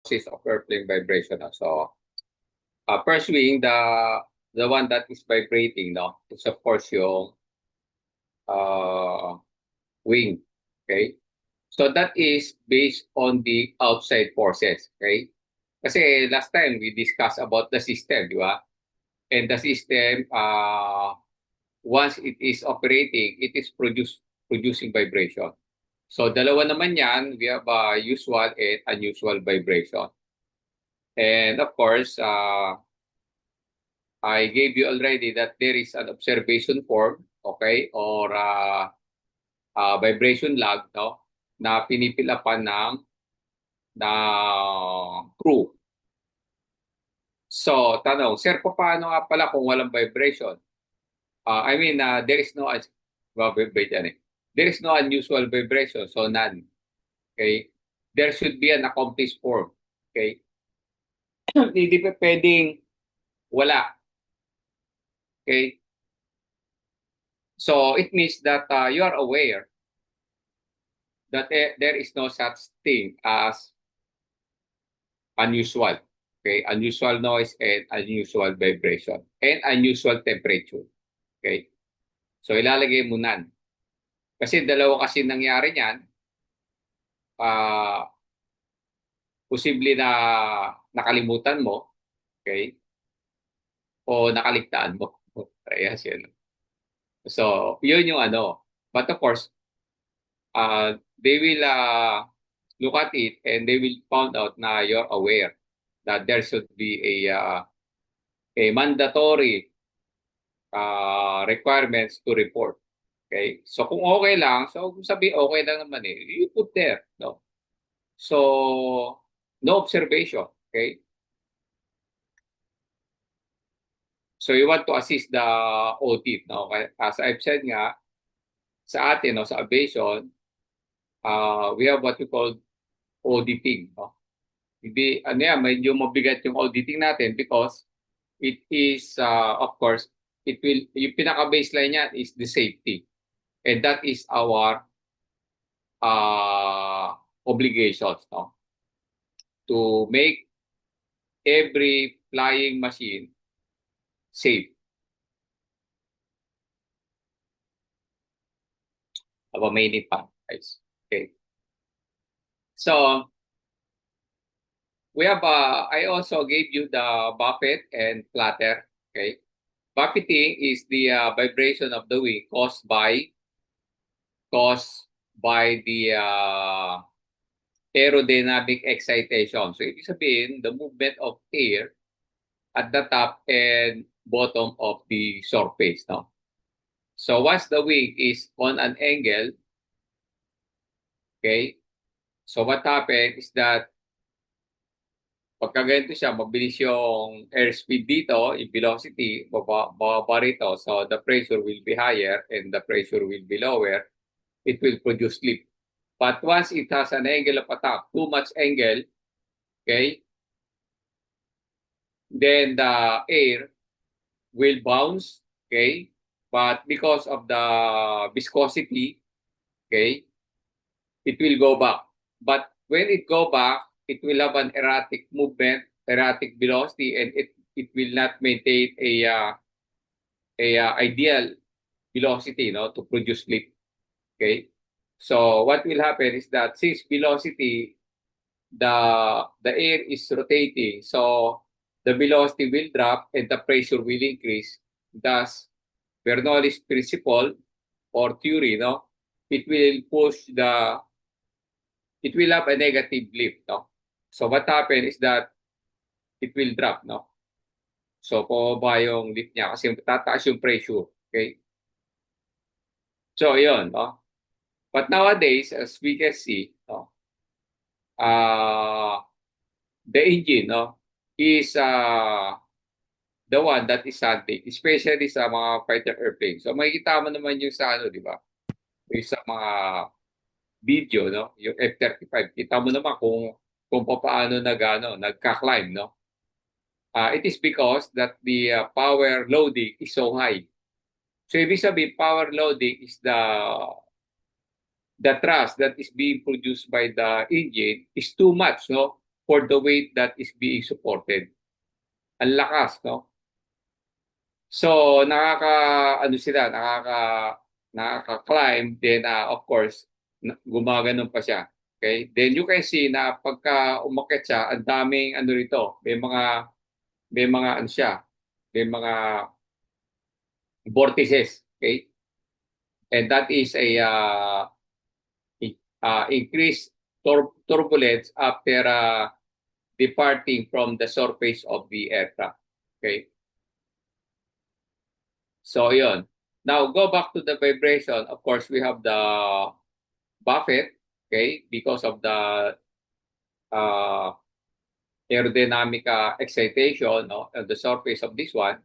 causes of airplane vibration. No? So, first wing, the one that is vibrating, no, is of course yung wing. Okay? So that is based on the outside forces. Okay? Kasi last time we discussed about the system, di ba? And the system, once it is operating, it is producing vibration. So dalawa naman yan, we have usual and unusual vibration. And of course, I gave you already that there is an observation form, okay, or vibration lag, no, na pinipilapan ng crew. So, tanong, sir, paano nga pala kung walang vibration? There is no, there is no unusual vibration, so none. Okay? There should be an accomplished form. Okay? Hindi pa pwedeng wala. Okay? So, it means that you are aware that there is no such thing as unusual. Okay? Unusual noise and unusual vibration and unusual temperature. Okay? So, ilalagay mo nan. Kasi dalawa kasi nangyari niyan, posible na nakalimutan mo, okay? O nakaligtaan mo. Parehas yun. So, yun yung ano. But of course, they will look at it and they will find out na you're aware that there should be a mandatory requirements to report. Okay? So, kung okay lang, so sabi okay lang naman you put there. No? So, no observation. Okay? So you want to assist the OT, no? As I've said nga, sa atin, no, sa aviation, we have what we call auditing. No? Hindi, medyo mabigat yung auditing natin because it is, of course, yung pinaka-baseline niya is the safety. And that is our obligations, no? To make every flying machine safe. Mainit pa, guys. Okay. So, we have, I also gave you the buffet and flutter. Okay. Buffeting is the vibration of the wing caused by the aerodynamic excitation. So, ibig sabihin, the movement of air at the top and bottom of the surface. No? So, once the wing is on an angle, okay, so what happens is that pagka ganito siya, mabilis yung airspeed dito, yung velocity, bababa rito. So the pressure will be higher and the pressure will be lower. It will produce lift. But once it has an angle of attack, too much angle, okay, then the air will bounce, okay, but because of the viscosity, okay, it will go back. But when it go back, it will have an erratic movement, erratic velocity, and it will not maintain a ideal velocity, no, to produce lift. Okay, so what will happen is that since velocity, the air is rotating, so the velocity will drop and the pressure will increase. Thus, Bernoulli's principle or theory, no, it will have a negative lift, no? So what happens is that it will drop, no? So pababa yung lift niya kasi tataas yung pressure, okay? So yun, no? But nowadays, as we can see, no, the engine, no, is the one that is hunting, especially sa mga fighter airplanes. So makikita mo naman yung sa ano, di ba? Yung sa mga video, no, yung F-35. Kita mo naman kung paano nagka-climb, no? It is because that the power loading is so high. So ibig sabihin, power loading is the thrust that is being produced by the engine is too much, no, for the weight that is being supported. Ang lakas, no? So, ano sila, nakaka-climb, then of course, gumaganon pa siya. Okay? Then you can see na pagka umakyat siya, ang daming ano rito, may mga ano siya, may mga vortices, okay? And that is a increased turbulence after departing from the surface of the aircraft. Okay? So, yun. Now, go back to the vibration. Of course, we have the buffet, okay, because of the aerodynamic excitation, no, on the surface of this one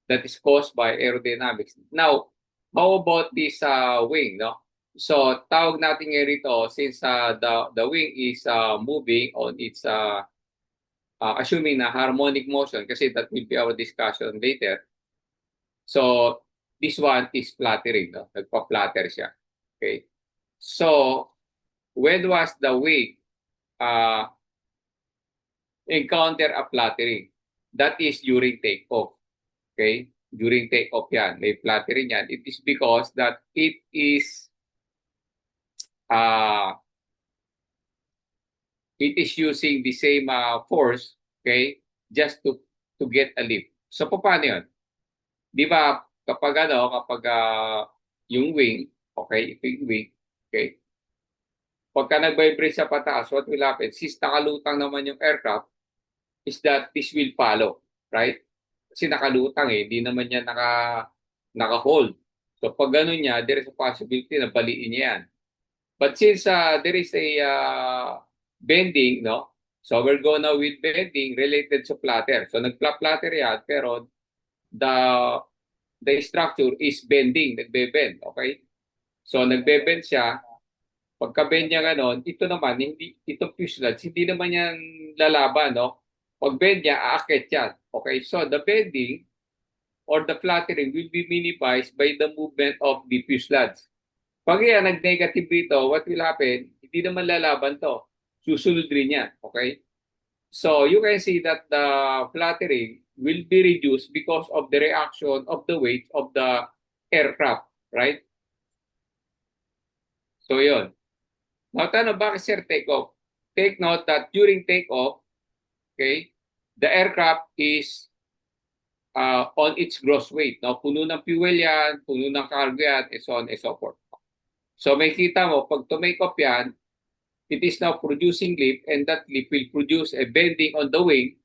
that is caused by aerodynamics. Now, how about this wing, no? So, tawag natin ngayon rito since the wing is moving on its assuming na harmonic motion kasi that will be our discussion later. So, this one is fluttering, no? Nagpa-flutter siya. Okay? So, when was the wing encounter a fluttering? That is during takeoff. Okay? During takeoff yan. May fluttering yan. It is because that it is using the same force, okay, just to get a lift. So, paano yun? Di ba, kapag yung wing, okay, ito yung wing, okay, pagka nag-vibrate sa pataas, what will happen? Since nakalutang naman yung aircraft, is that this will follow, right? Kasi nakalutang hindi naman niya naka-hold. So, pag ganun niya, there is a possibility na baliin niya yan. But since there is a bending, no? So, we're going now with bending related to flutter. So, nagpla-flutter yan, pero the structure is bending, nagbe-bend, okay? So, nagbe-bend siya. Pagka-bend niya ganon, ito naman, itong fuselage, hindi naman yan lalaban, no? Pag-bend niya, aakyat yan. Okay, so the bending or the fluttering will be minimized by the movement of the fuselage. Pag yan, nag-negative dito, what will happen? Hindi naman lalaban to. Susunod rin yan, okay? So, you can see that the fluttering will be reduced because of the reaction of the weight of the aircraft, right? So, yun. Now, tanong, bakit sir take-off? Take note that during take-off, okay, the aircraft is on its gross weight. No? Puno ng fuel yan, puno ng cargo yan, and so on and so forth. So, may kita mo, pag to-make off yan, it is now producing lift, and that lift will produce a bending on the wing.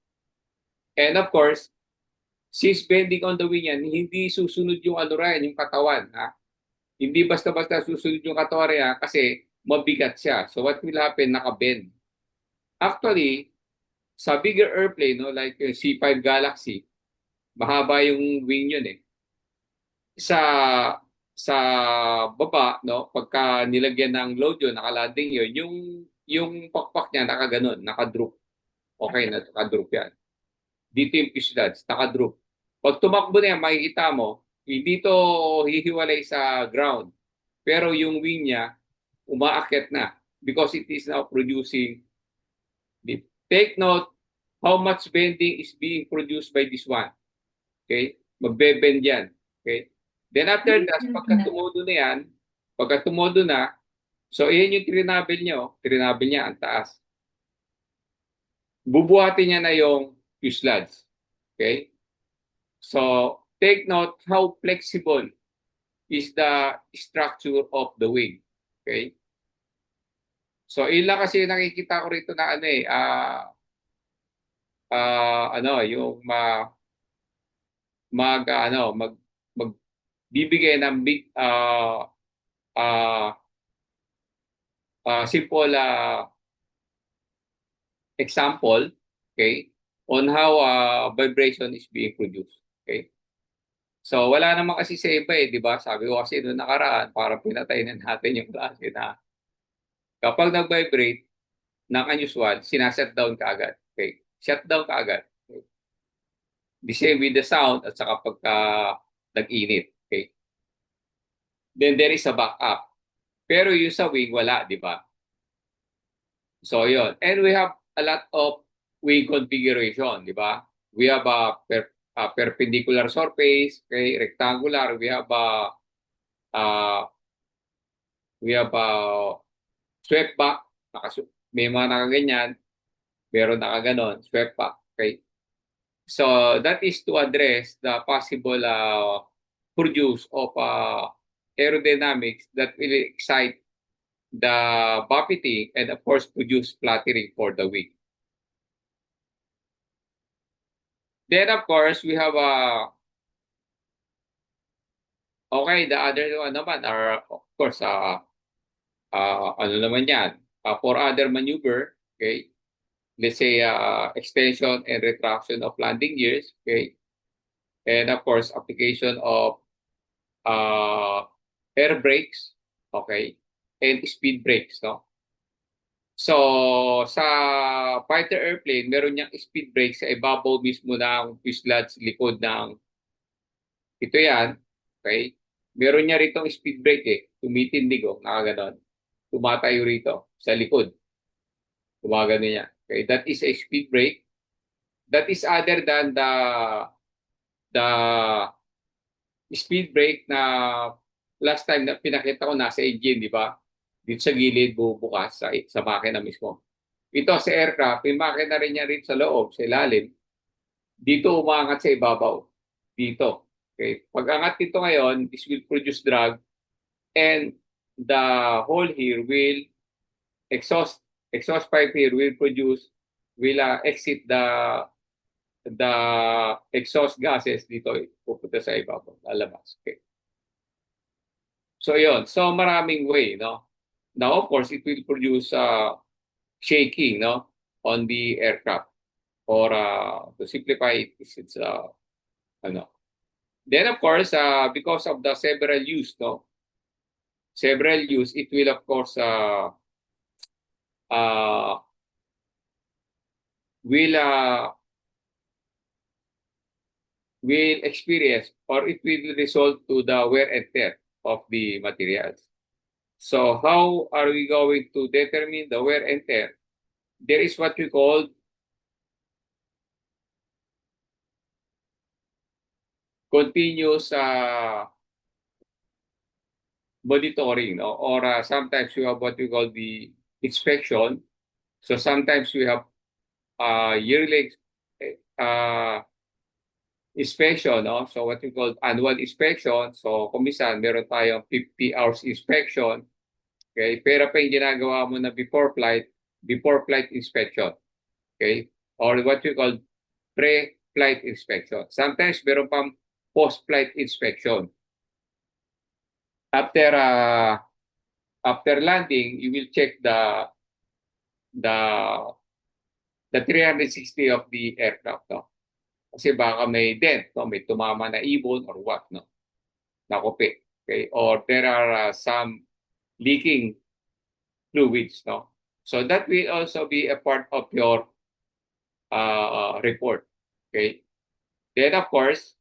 And of course, since bending on the wing yan, hindi susunod yung yung katawan. Ha? Hindi basta-basta susunod yung katawan yan kasi mabigat siya. So what will happen? Naka-bend. Actually, sa bigger airplane, no, like yung C5 Galaxy, mahaba yung wing yun eh. Sa baba, no, pagka nilagyan ng load yun, nakalanding yun, yung pakpak niya nakaganon, nakadrop. Okay, nakadrop yan. Dito yung fuselage, nakadrop. Pag tumakbo na yan, makikita mo, hindi to hihiwalay sa ground. Pero yung wing niya, umaakyat na because it is now producing lift. Take note how much bending is being produced by this one. Okay? Magbe-bend yan. Okay? Then after that, pagka tumodo na, so iyan yung trinabel niya, ang taas. Bubuhatin niya na yung fuselage. Okay? So, take note how flexible is the structure of the wing. Okay? So, ilan kasi nakikita ko rito na yung magbibigay ng big simple example, okay, on how vibration is being produced. Okay? So, wala naman kasi sa iba di ba? Sabi ko kasi noong nakaraan, parang pinatay na natin yung klase na kapag nag-vibrate ng unusual, sinaset down ka agad. Okay? Shut down ka agad. Okay? The same with the sound at saka pagka nag-init. Okay? Then there is a backup. Pero yung sa wing, wala, di ba? So, yun. And we have a lot of wing configuration, di ba? We have a perpendicular surface, okay, rectangular. Uh, we have a swept back. May mga nakaganyan, meron nakaganon, swept back. Okay. So that is to address the possible produce of aerodynamics that will excite the buffeting and of course produce fluttering for the wing. Then of course we have okay, the other one naman are of course ano naman yan, for other maneuver, okay, let's say extension and retraction of landing gears, okay, and of course application of air brakes, okay, and speed brakes, no? So sa fighter airplane, meron niyang speed brake sa ibabaw mismo ng fuselage likod ng ito yan, okay? Meron niya rito speed brake tumitindig nakaganon. Tumatayo rito sa likod. Gumagano niya. Okay, that is a speed brake. That is other than the speed brake na last time na pinakita ko nasa engine, di ba? Dito sa gilid, bubukas sa makina mismo. Ito sa aircraft, may makina rin niya rin sa loob, sa ilalim. Dito umangat sa ibabaw. Dito. Okay. Pag angat dito ngayon, this will produce drag and the hole here will exhaust pipe here will exit the exhaust gases dito pupunta sa ibabaw, lalabas. Okay. So yon. So maraming way, no? Now of course it will produce shaking, no, on the aircraft. Or to simplify it, it's ano. Then of course because of the several use, no? Several use, it will of course will experience or it will result to the wear and tear of the materials. So how are we going to determine the wear and tear? There is what we call continuous monitoring, no? Or sometimes we have what we call the inspection. So sometimes we have yearly inspection, no? So what we call annual inspection. So kumisan meron tayong 50 hours inspection. Okay? Pero pa yung ginagawa mo na before flight inspection. Okay? Or what we call pre-flight inspection. Sometimes meron pang post-flight inspection. After landing, you will check the 360 of the aircraft, no? Kasi baka may dent, no? May tumama na ibon or what, no? Nakupi. Okay? Or there are some leaking fluids, no? So that will also be a part of your report. Okay? Then of course,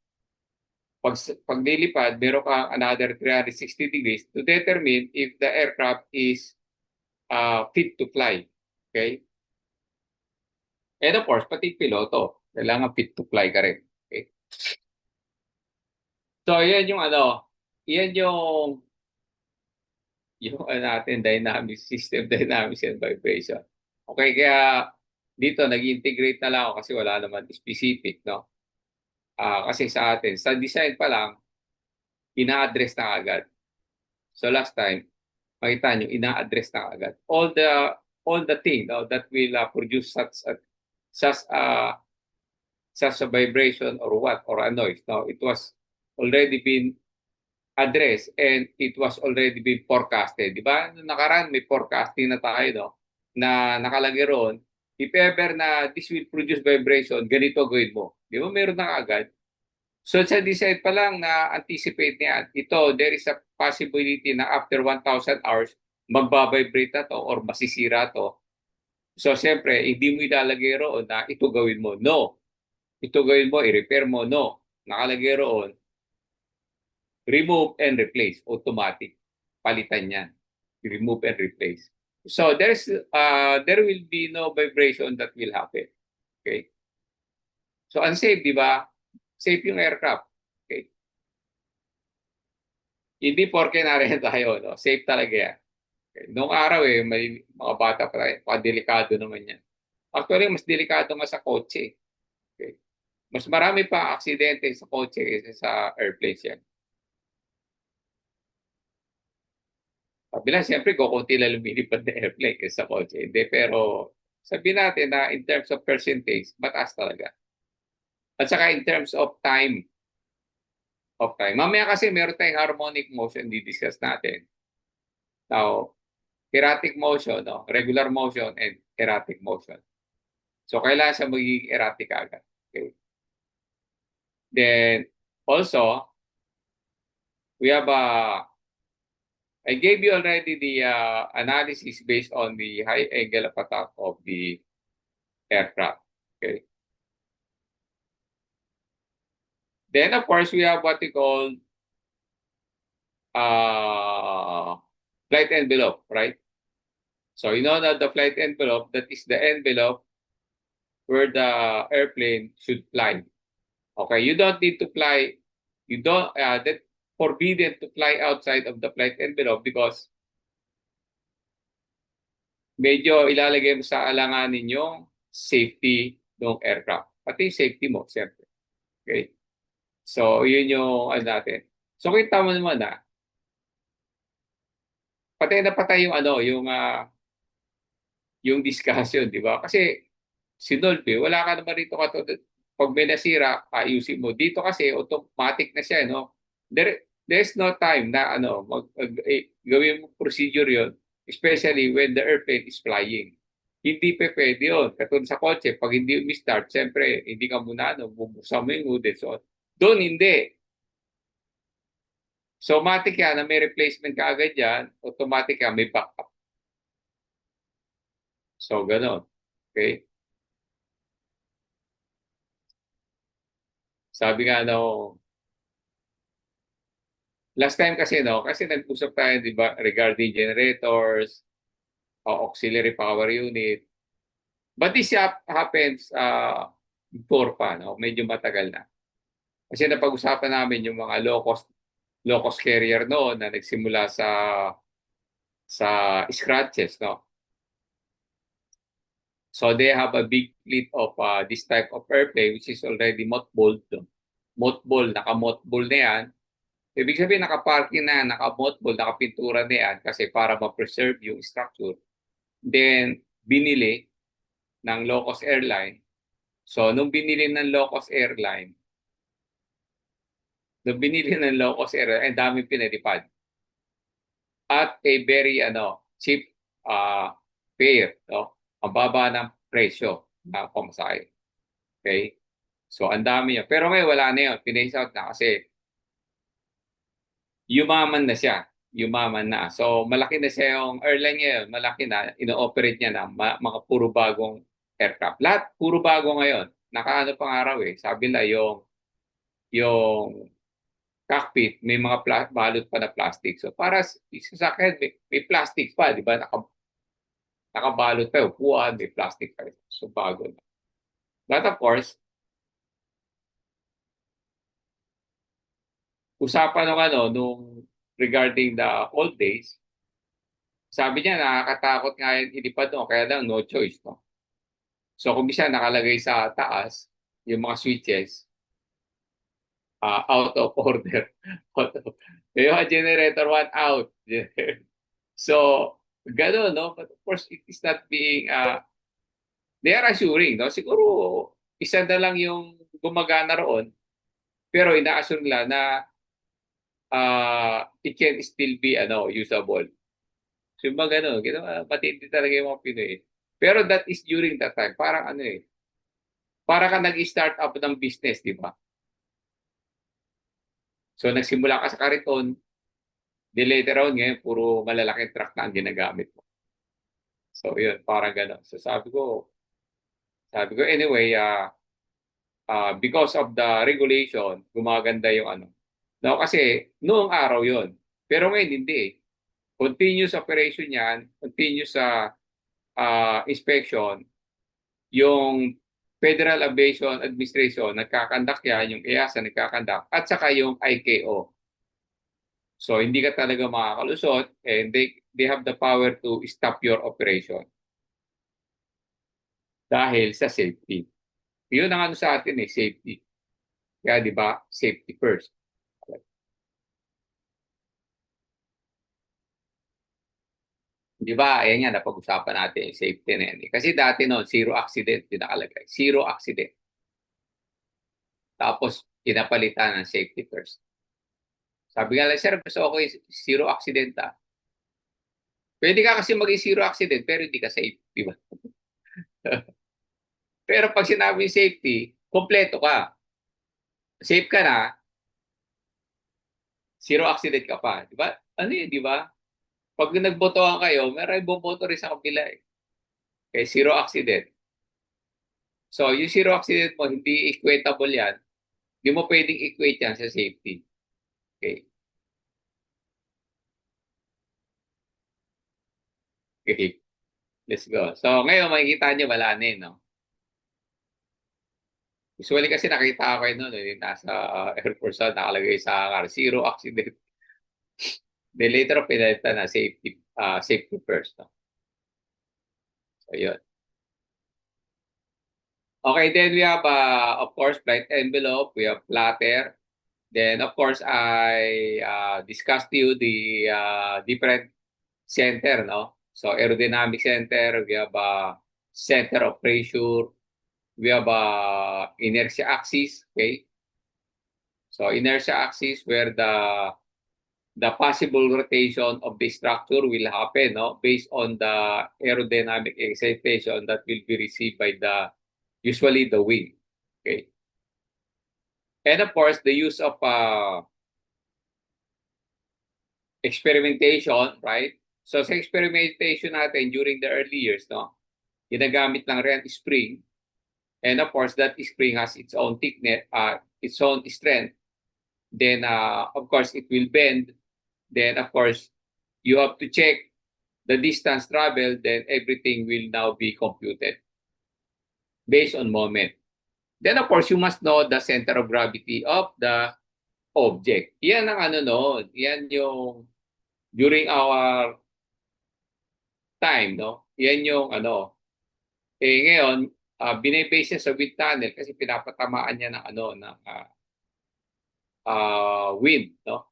pag nilipad, meron kang another 360 degrees to determine if the aircraft is fit to fly. Okay? And of course, pati piloto, kailangan fit to fly ka rin. Okay? So, yan yung yan yung natin, dynamic system, dynamics and vibration. Okay, kaya dito nag-integrate na lang ako kasi wala naman specific, no? Kasi sa atin, sa design pa lang, ina-address na agad. So last time, makita nyo, ina-address na agad. All the thing, no, that will produce such a vibration or what, or a noise. No, it was already been addressed and it was already been forecasted. Di ba? Noong nakaraan, may forecasting na tayo, no? Na nakalagay roon, if ever na this will produce vibration, ganito gawin mo. Di ba? Meron na agad. So sa design pa lang na anticipate niya, ito, there is a possibility na after 1,000 hours, magbabibrate na to or masisira to. So siyempre, hindi mo ilalagay roon na ito gawin mo. No. Ito gawin mo, i-repair mo. No. Nakalagay roon, remove and replace. Automatic. Palitan yan. Remove and replace. So there will be no vibration that will happen. Okay? So unsafe, di ba? Safe yung aircraft. Okay? Hindi porke narin tayo, no? Safe talaga yan. Okay? Noong araw may mga bata pa tayo, delikado naman yan. Actually, mas delikado nga sa kotse. Okay? Mas marami pa aksidente sa kotse kaysa sa airplanes yan. Kabila, siyempre, kukunti lang lumilipad na airplane kaysa sa kotse. Hindi, pero sabihin natin na in terms of percentage, mataas talaga. At saka in terms of time. Mamaya kasi meron tayong harmonic motion, di-discuss natin. Now, erratic motion, no? Regular motion and erratic motion. So, kailangan siya magiging erratic agad. Okay? Then, also, we have I gave you already the analysis based on the high angle of attack of the aircraft. Okay. Then, of course, we have what we call flight envelope, right? So, you know that the flight envelope, that is the envelope where the airplane should fly. Okay, you don't need to fly. You don't, that forbidden to fly outside of the flight envelope because medyo ilalagay mo sa alanganin yung safety ng aircraft. Pati safety mo, siyempre. Okay? So, yun yung natin. So, kita mo naman patay na patay yung yung discussion, di ba? Kasi si Dolphy, wala ka naman rito pag may nasira, ayusin mo. Dito kasi automatic na siya, no? There's no time na gawin mo procedure yon, especially when the airplane is flying. Hindi pa pwede yun. Katulad sa kotse, pag hindi umi-start, siyempre, hindi ka muna, bubuksan mo yung hood. So, doon hindi. So, automatic yan na may replacement ka agad yan, automatic yan, may backup. So, gano'n. Okay? Sabi nga last time kasi kasi nag-usap tayo, di ba, regarding generators, auxiliary power unit. But this happens before pa, no? Medyo matagal na. Kasi napag-usapan namin yung mga low-cost carrier noon na nagsimula sa scratches, no? So they have a big fleet of this type of airplane which is already mothballed. Naka-mothball na yan. Ibig sabihin, naka-parking na, naka-mothball, naka-pintura na yan kasi para ma-preserve yung structure. Then, binili ng low-cost airline. So, nung binili ng low-cost airline, ang daming pinalipad. At a very cheap fare, no? Ang baba ng presyo ng pamasahe. Okay? So, ang dami yun. Pero ngayon, wala na yun. Pinace out na kasi yumaman na siya. Yumaman na. So, malaki na siya yung airline ngayon. Malaki na. Ino-operate niya na mga puro bagong aircraft. Lahat, puro bago ngayon. Nakaano pang araw Sabi nila yung cockpit, may mga balot pa na plastic. So, para sa akin, may plastic pa. Di ba? Nakabalot pa. Upuan, may plastic pa. So, bago na. But of course, usapan nung regarding the old days, sabi niya nakakatakot nga yung ilipad kaya lang no choice, no? So kung bisa nakalagay sa taas, yung mga switches, out of order. Yung generator one out. So, gano'n, no? But of course, it is not being, they are assuring, no? Siguro, isa na lang yung gumagana roon, pero ina-assure nila na it can still be usable. So yung mga gano'n, matindi talaga yung mga Pinoy. Pero that is during that time. Parang para ka nag-start up ng business, di ba? So nagsimula ka sa kariton, di later on ngayon, puro malalaking truck na ang ginagamit mo. So yun, parang gano'n. So sabi ko, anyway, because of the regulation, gumaganda yung No, kasi noong araw yon. Pero ngayon hindi continuous operation yan, continuous sa inspection, yung Federal Aviation Administration, nagkakandak yan, yung EASA nagkakandak, at saka yung ICAO. So, hindi ka talaga makakalusot and they have the power to stop your operation dahil sa safety. Yun ang ano sa atin safety. Kaya di ba, safety first. Di ba, ayan nga, napag-usapan natin safety na yan. Kasi dati noon, zero accident, din nakalagay. Zero accident. Tapos, pinapalitan ng safety first. Sabi nga lang, sir, gusto ko yung zero accident Pwede ka kasi maging zero accident, pero hindi ka safe. Di ba? Pero pag sinabi safety, kompleto ka. Safe ka na, zero accident ka pa. Di ba? Ano yun, di ba? Pag nagbotohan kayo, meron boboto rin sa kabila Okay, zero accident. So, yung zero accident mo, hindi equatable yan. Hindi mo pwedeng equate yan sa safety. Okay. Okay. Let's go. So, ngayon, makikita nyo, wala na no? Usually kasi nakita ko yun noon, nasa Air Force nakalagay sa car, zero accident. Then later, pinalitan na safety first. No? So, yun. Okay, then we have, of course, flight envelope. We have platter. Then, of course, I discussed to you the different center, no? So, aerodynamic center, we have a center of pressure, we have a inertia axis, okay? So, inertia axis where the possible rotation of the structure will happen, no? Based on the aerodynamic excitation that will be received by usually the wing, okay? And of course, the use of experimentation, right? So sa experimentation natin during the early years, no, ginagamit lang rin spring. And of course, that spring has its own thickness, its own strength. Then, of course, it will bend. Then, of course, you have to check the distance traveled. Then everything will now be computed based on moment. Then, of course, you must know the center of gravity of the object. Yan ang ano no, yan yung during our time, no? Yan yung ano. Ngayon, binibase niya sa wind tunnel kasi pinapatamaan niya ng ano ng wind, no?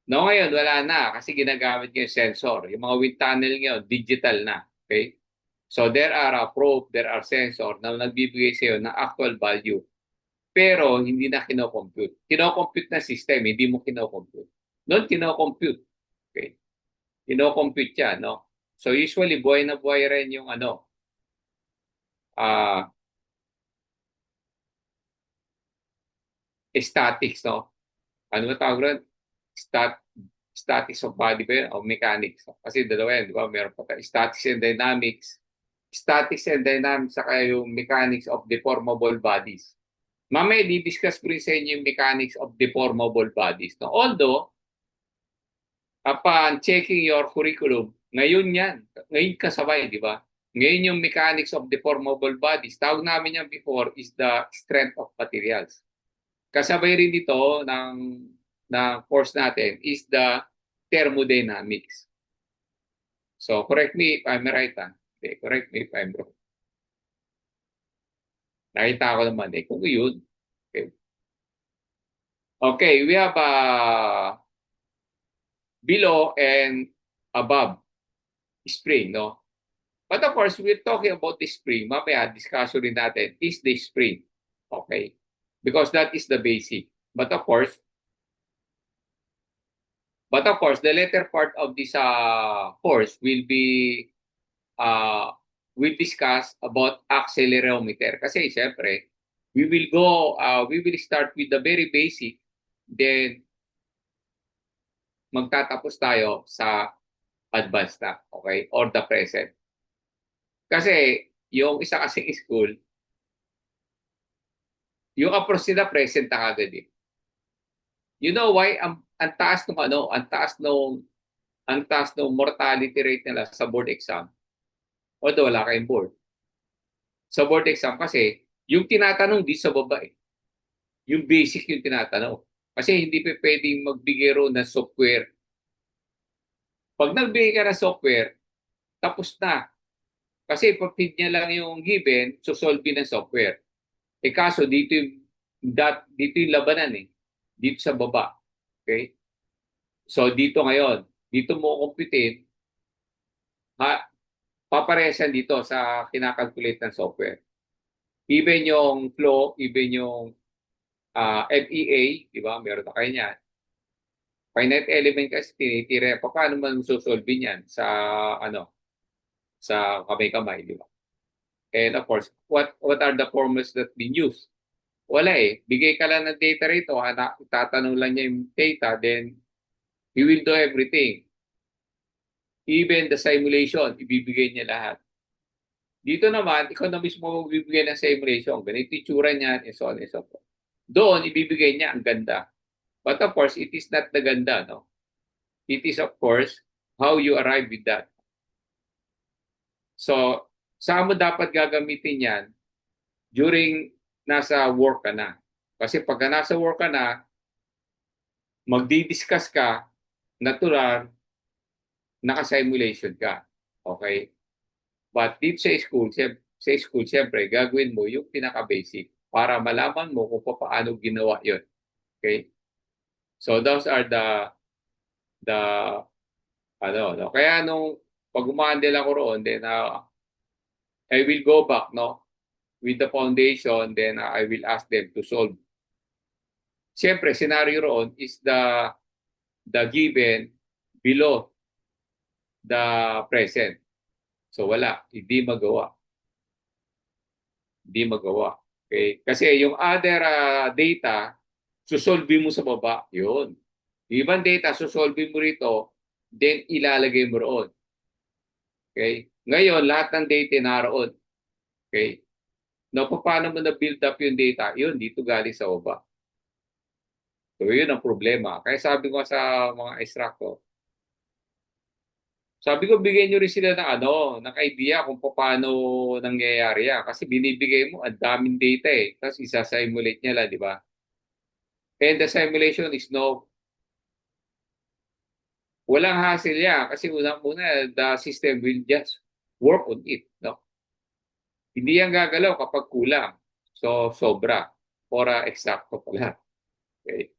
No, ngayon wala na kasi ginagamit niya yung sensor. Yung mga wind tunnel ngayon, digital na, okay? So there are a probe, there are sensor na nagbibigay sa iyo ng actual value. Pero hindi na kino-compute. Kino-compute na system, hindi mo kino-compute. Noon kino-compute. Okay? Kino-compute yan, no? So usually buhay na buhay rin yung ano statics, no? Ano ba tawag ron? Statics of body ba yun? O mechanics. Kasi dalawa yan, di ba? Meron pa tayo. Statics and dynamics. Statics and dynamics saka yung mechanics of deformable bodies. Mamaya, di-discuss ko rin sa inyo yung mechanics of deformable bodies. No? Although, upon checking your curriculum, ngayon yan. Ngayon kasabay, di ba? Ngayon yung mechanics of deformable bodies. Tawag namin yan before is the strength of materials. Kasabay rin dito ng course natin is the thermodynamics. So, correct me if I'm right. Okay, correct me if I'm wrong. Nakita ko naman kung yun. Okay. Okay, we have below and above spring, no? But of course, we're talking about the spring. Mamaya, discussion rin natin is the spring. Okay? Because that is the basic. But of course, the later part of this course will be we'll discuss about accelerometer. Kasi syempre, we will start with the very basic, then magtatapos tayo sa advanced na, okay? Or the present. Kasi yung isa kasing school, yung approach nila present na kagad You know why? Ang taas nung ang taas ng mortality rate nila sa board exam, although wala kayong board. Sa board exam kasi, yung tinatanong di sa baba eh. Yung basic yung tinatanong. Kasi hindi pa pwedeng magbigay ro ng software. Pag nagbigay ka ng software, tapos na. Kasi pag-feed niya lang yung given, solve ng software. Eh kaso dito yung labanan eh. Dito sa baba. Okay? So dito ngayon, dito mo computein, ha, paparesan dito sa kinakalculate ng software. Even yung flow, even yung FEA, di ba? Meron na kayo niyan. Finite element kasi tinitira. Paano man susolve niyan sa kamay-kamay, di ba? And of course, what are the formulas that been used? Wala eh. Bigay ka lang ng data rito, tatanong lang niya yung data, then he will do everything. Even the simulation, ibibigay niya lahat. Dito naman, ikaw na mismo magbibigay ng simulation. Ganito yung tsura niyan, and so on and so forth. Doon, ibibigay niya ang ganda. But of course, it is not the ganda, no? It is of course, how you arrive with that. So, saan mo dapat gagamitin yan? During nasa work ka na. Kasi pag nasa work ka na, magdi-discuss ka, natural, naka-simulation ka. Okay? But dito sa school, siyempre, gagawin mo yung pinaka-basic para malaman mo kung paano ginawa yon. Okay? So those are the no? Kaya nung pag umaandel ako roon, then I will go back, no? With the foundation, then I will ask them to solve. Siyempre, scenario roon is the given below the present. So wala, hindi magawa. Hindi magawa. Okay? Kasi yung other data, susolve mo sa baba, yun. Ibang data, susolve mo rito, then ilalagay mo roon. Okay? Ngayon, lahat ng data naroon. Okay? No, paano mo na-build up yung data? Yun, dito galing sa baba. So, yun ang problema. Kaya sabi ko sa mga instructor, sabi ko, bigyan nyo rin sila ng idea kung paano nangyayari yan. Kasi binibigay mo, ang daming data eh. Tapos isa-simulate niya lang, di ba? And the simulation is walang hassle yan. Kasi unang-una, the system will just work on it. No? Hindi yan gagalaw kapag kulang. So, sobra. Or eksakto pala. Okay.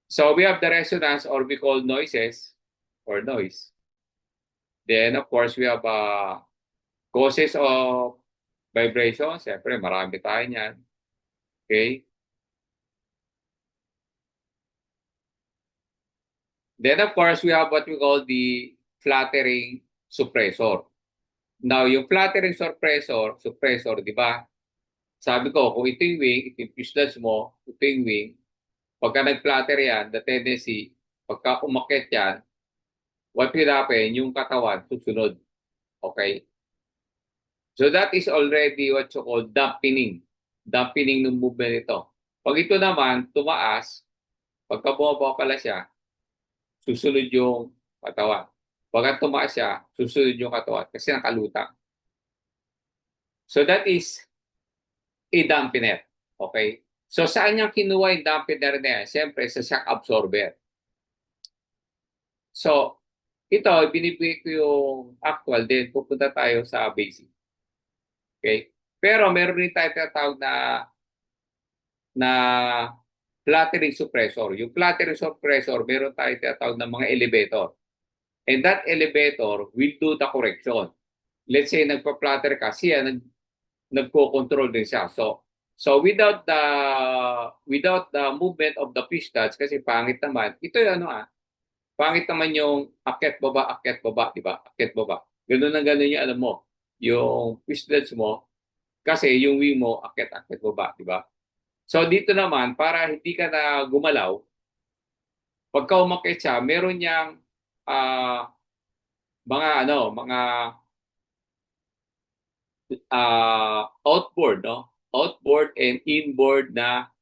So, we have the resonance or we call noises or noise. Then, of course, we have causes of vibration. Siyempre, marami tayo niyan. Okay. Then, of course, we have what we call the flattering suppressor. Now, yung flattering suppressor, di ba? Sabi ko, kung ito yung wing, ito yung fuselage mo, ito yung wing, pagka nag-flatter yan, the tendency, pagka umakyat yan, what will happen, yung katawan, susunod. Okay? So that is already what you call dampening. Dampening ng movement ito. Pag ito naman, tumaas, pagka bumaba pala siya, susunod yung katawan. Pagka tumaas siya, susunod yung katawan kasi nakalutang. So that is a dampener. Okay? So saan niya kinuha yung dampener na yan? Siyempre sa shock absorber. So, ito, binibigay ko yung actual, then pupunta tayo sa basic. Okay? Pero meron rin tayo tinatawag na flattering suppressor. Yung flattering suppressor, meron tayo tinatawag na mga elevator. And that elevator will do the correction. Let's say nagpa-flatter ka, siya nagko-control din siya. So without the movement of the pistons, kasi pangit naman, ito yung pangit naman yung akyat baba, di ba? Akyat baba. Ganun na ganun yung alam mo, yung pistons mo, kasi yung wing mo, akyat baba, di ba? So dito naman, para hindi ka na gumalaw, pagka umakyat siya, meron niyang mga outboard, no? Outboard and inboard na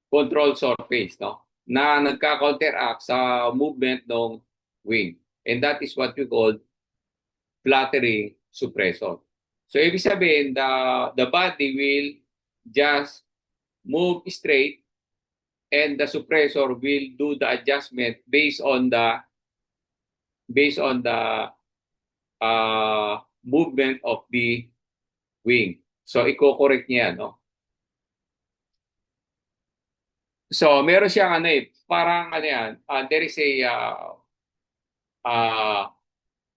control surface, no? na nagka-counteract sa movement ng wing. And that is what we call fluttering suppressor. So ibig sabihin, the body will just move straight and the suppressor will do the adjustment based on the movement of the wing. So i-correct niya, no? So meron siyang parang yan, there is a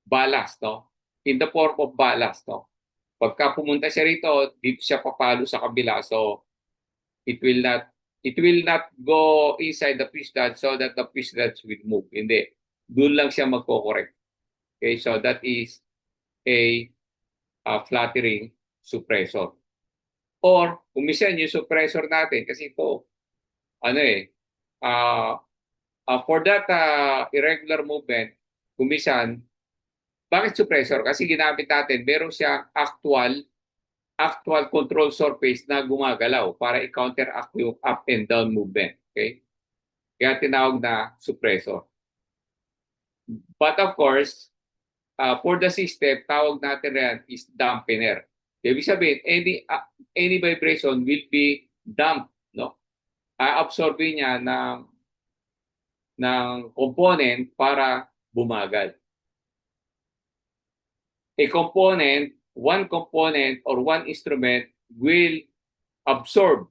ballast, no? In the form of ballast, no? Pagka pumunta siya rito, dito siya papalo sa kabila. So it will not go inside the fuselage so that the fuselage will move. Hindi. Doon lang siya magko-correct. Okay, so that is a fluttering suppressor. Or, kung minsan yung suppressor natin, kasi ito, for that irregular movement, kung minsan, bakit suppressor? Kasi ginamit natin, meron siyang actual control surface na gumagalaw para i-counteract yung up and down movement. Okay? Kaya tinawag na suppressor. But of course, for the system, tawag natin yan is dampener. Ibig sabihin, any vibration will be damped, no? Absorbin niya ng component para bumagal. One component or one instrument will absorb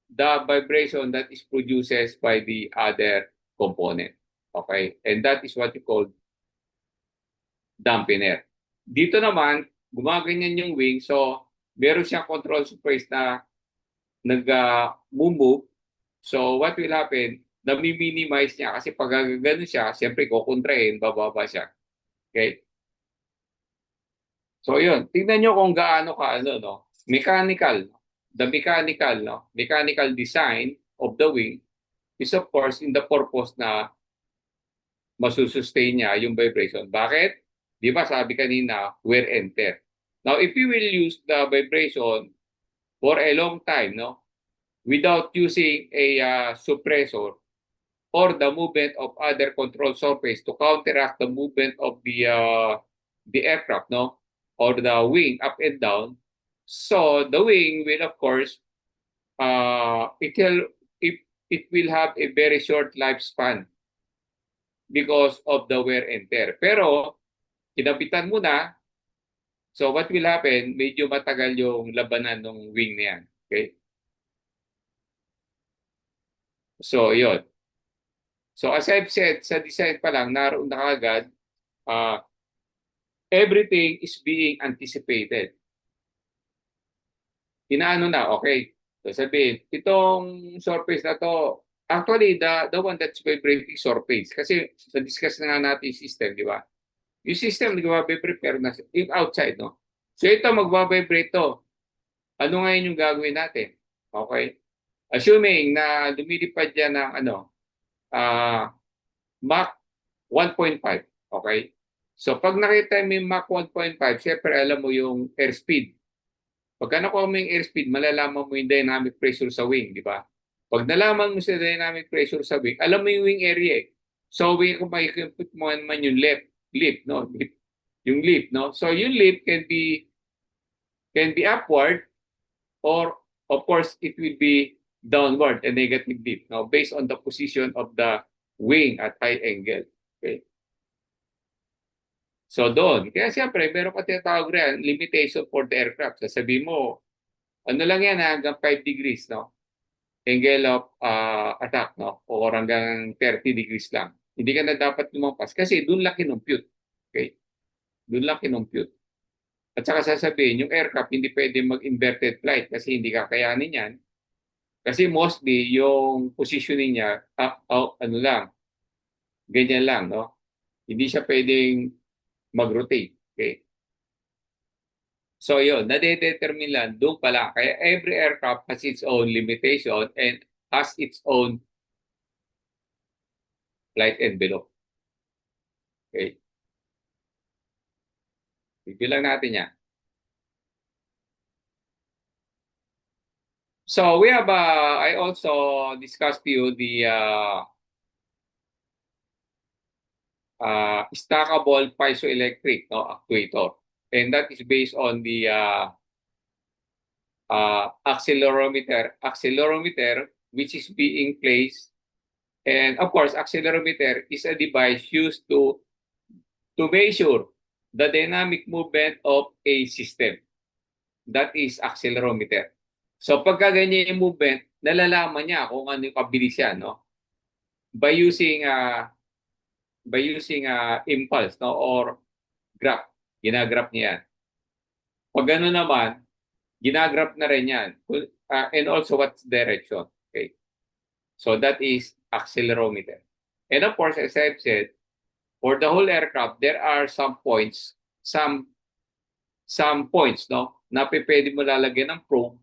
the vibration that is produced by the other component. Okay? And that is what you call dampener. Dito naman, gumaganyan yung wing. So, meron siyang control surface na nag-move. So, what will happen? Nami-minimize niya kasi pag gano'n siya, siyempre kukontrahin, bababa siya. Okay? So, yun. Tingnan nyo kung gaano no? Mechanical. The mechanical design of the wing is of course in the purpose na masusustain niya yung vibration. Bakit? Di ba sabi kanina, wear and tear. Now, if you will use the vibration for a long time, no, without using a suppressor or the movement of other control surface to counteract the movement of the aircraft, no, or the wing up and down, so the wing will of course it will have a very short lifespan because of the wear and tear. Pero kinapitan mo na, so what will happen? Medyo matagal yung labanan ng wing na yan. Okay? So, yun. So, as I've said, sa design pa lang, naroon na kagad, everything is being anticipated. Inaano na, okay. So, sabihin, itong surface na to, actually, the one that's vibrating surface. Kasi, na-discuss na nga natin yung system, di ba? Yung system, nagbabibrate na yung outside, no? So, ito, magbabibrate to. Ano ngayon yung gagawin natin? Okay? Assuming na lumilipad yan ng Mach 1.5. Okay? So, pag nakita mo yung Mach 1.5, syempre alam mo yung airspeed. Pagka nakuha mo yung airspeed, malalaman mo yung dynamic pressure sa wing, di ba? Pag nalaman mo sa dynamic pressure sa wing, alam mo yung wing area. So, kung makikipit mo naman yung lip, no? Yung lip, no? So, yung lip can be upward or, of course, it will be downward, a negative dip, no? Based on the position of the wing at high angle. Okay? So, doon. Kaya siyempre, meron ka tinatawag rin, limitation for the aircraft. Sasabihin mo, ano lang yan, hanggang 5 degrees, no? Angle of attack, no? O hanggang 30 degrees lang. Hindi ka na dapat lumampas kasi doon lang kinumpute. Okay? Doon lang kinumpute. At saka sasabihin, yung aircraft hindi pwede mag-inverted flight kasi hindi kakayanin yan. Kasi mostly, yung positioning niya, ano lang, ganyan lang, no? Hindi siya pwedeng mag-rotate. Okay? So yun, nade-determine lang doon pala. Kaya every aircraft has its own limitation and has its own flight envelope. Okay? Bibilang natin yan. So we have, I also discussed to you the stackable piezoelectric, no, actuator. And that is based on the accelerometer, which is being placed. And of course, accelerometer is a device used to measure the dynamic movement of a system. That is accelerometer. So pagka ganyan yung movement, nalalaman niya kung ano yung kabilis yan, no? By using impulse, no, or graph. Ginagraph niya yan. Pag gano'n naman, ginagraph na rin yan. And also what's direction. Okay. So that is accelerometer. And of course, as I've said, for the whole aircraft, there are some points, no, na pwede mo lalagyan ng probe,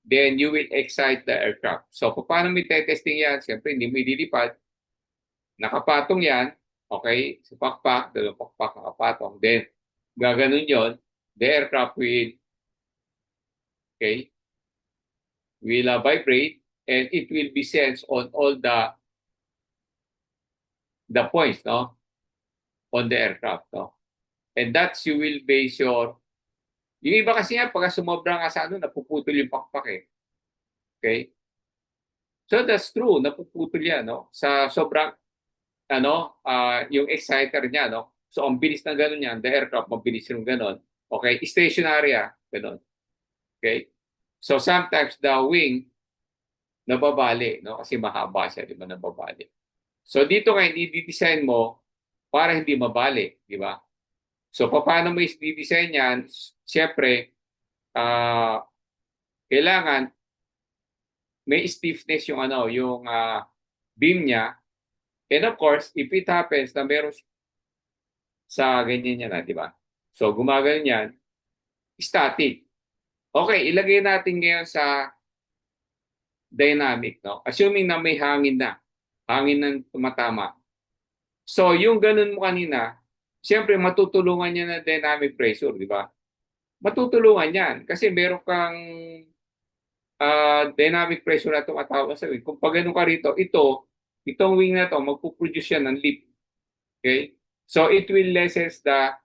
then you will excite the aircraft. So, paano may testing yan? Siyempre, hindi mo ililipad. Nakapatong yan, okay, sa pakpak, dalawang pakpak, nakapatong. Then, gaganon yon, the aircraft will, okay, will vibrate, and it will be sensed on all the points, no, on the aircraft, no. And that's you will base your, yung iba kasi nga, pagka sumobra nga sa ano, napuputol yung pakpak eh. Okay? So that's true, napuputol yan, no? Sa sobrang, yung exciter niya, no? So ang bilis na gano'n yan, the aircraft, mabilis yung gano'n. Okay? Stationary, gano'n. Okay? So sometimes the wing, nababali, no? Kasi mahaba siya, di ba, nababali. So dito nga, i-design mo para hindi mabali, di ba? So paano mo i-design yan? Siyempre, kailangan may stiffness yung yung beam niya. And of course, if it happens na meron sa ganyan niya na, di ba? So gumagano yan, static. Okay, ilagay natin ngayon sa dynamic, no? Assuming na may hangin na, hangin na tumatama. So yung ganun mo kanina, siyempre matutulungan niya na dynamic pressure, di ba? Matutulungan yan kasi meron kang dynamic pressure na tumatawag sa wing. Kung pag ganun ka rito, itong wing na to, magpuproduce yan ng lift. Okay? So it will lessens the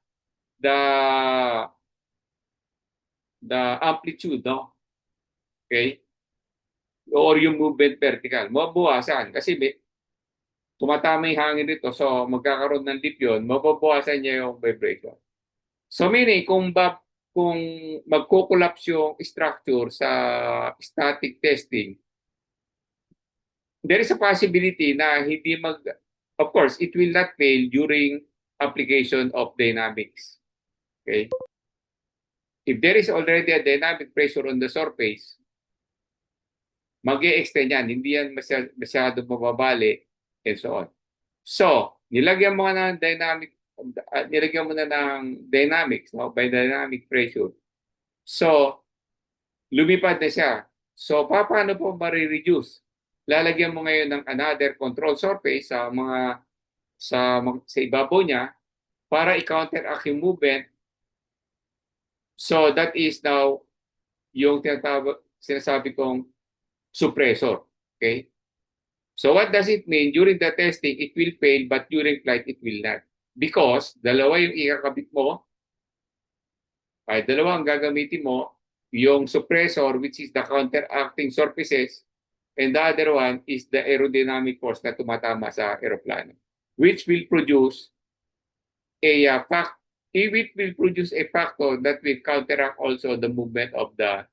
amplitude, no? Okay? Or yung movement vertical. Mababawasan kasi tumatama yung hangin dito. So magkakaroon ng lift yun, mababawasan niya yung vibration. So meaning, kung magko-collapse yung structure sa static testing, there is a possibility na of course, it will not fail during application of dynamics. Okay? If there is already a dynamic pressure on the surface, mag-e-extend yan. Hindi yan masyado mababali and so on. So, nilagyan mo na ng dynamics, no, by dynamic pressure. So, lumipad na siya. So, paano po ma-reduce? Lalagyan mo ngayon ng another control surface sa ibabaw niya para i-counteract yung movement. So, that is now yung sinasabi kong suppressor. Okay? So, what does it mean? During the testing, it will fail, but during flight, it will not. Because dalawa yung ikakabit mo, ay dalawa ang gagamitin mo, yung suppressor, which is the counteracting surfaces, and the other one is the aerodynamic force na tumatama sa aeroplano, which will produce a factor that will counteract also the movement of the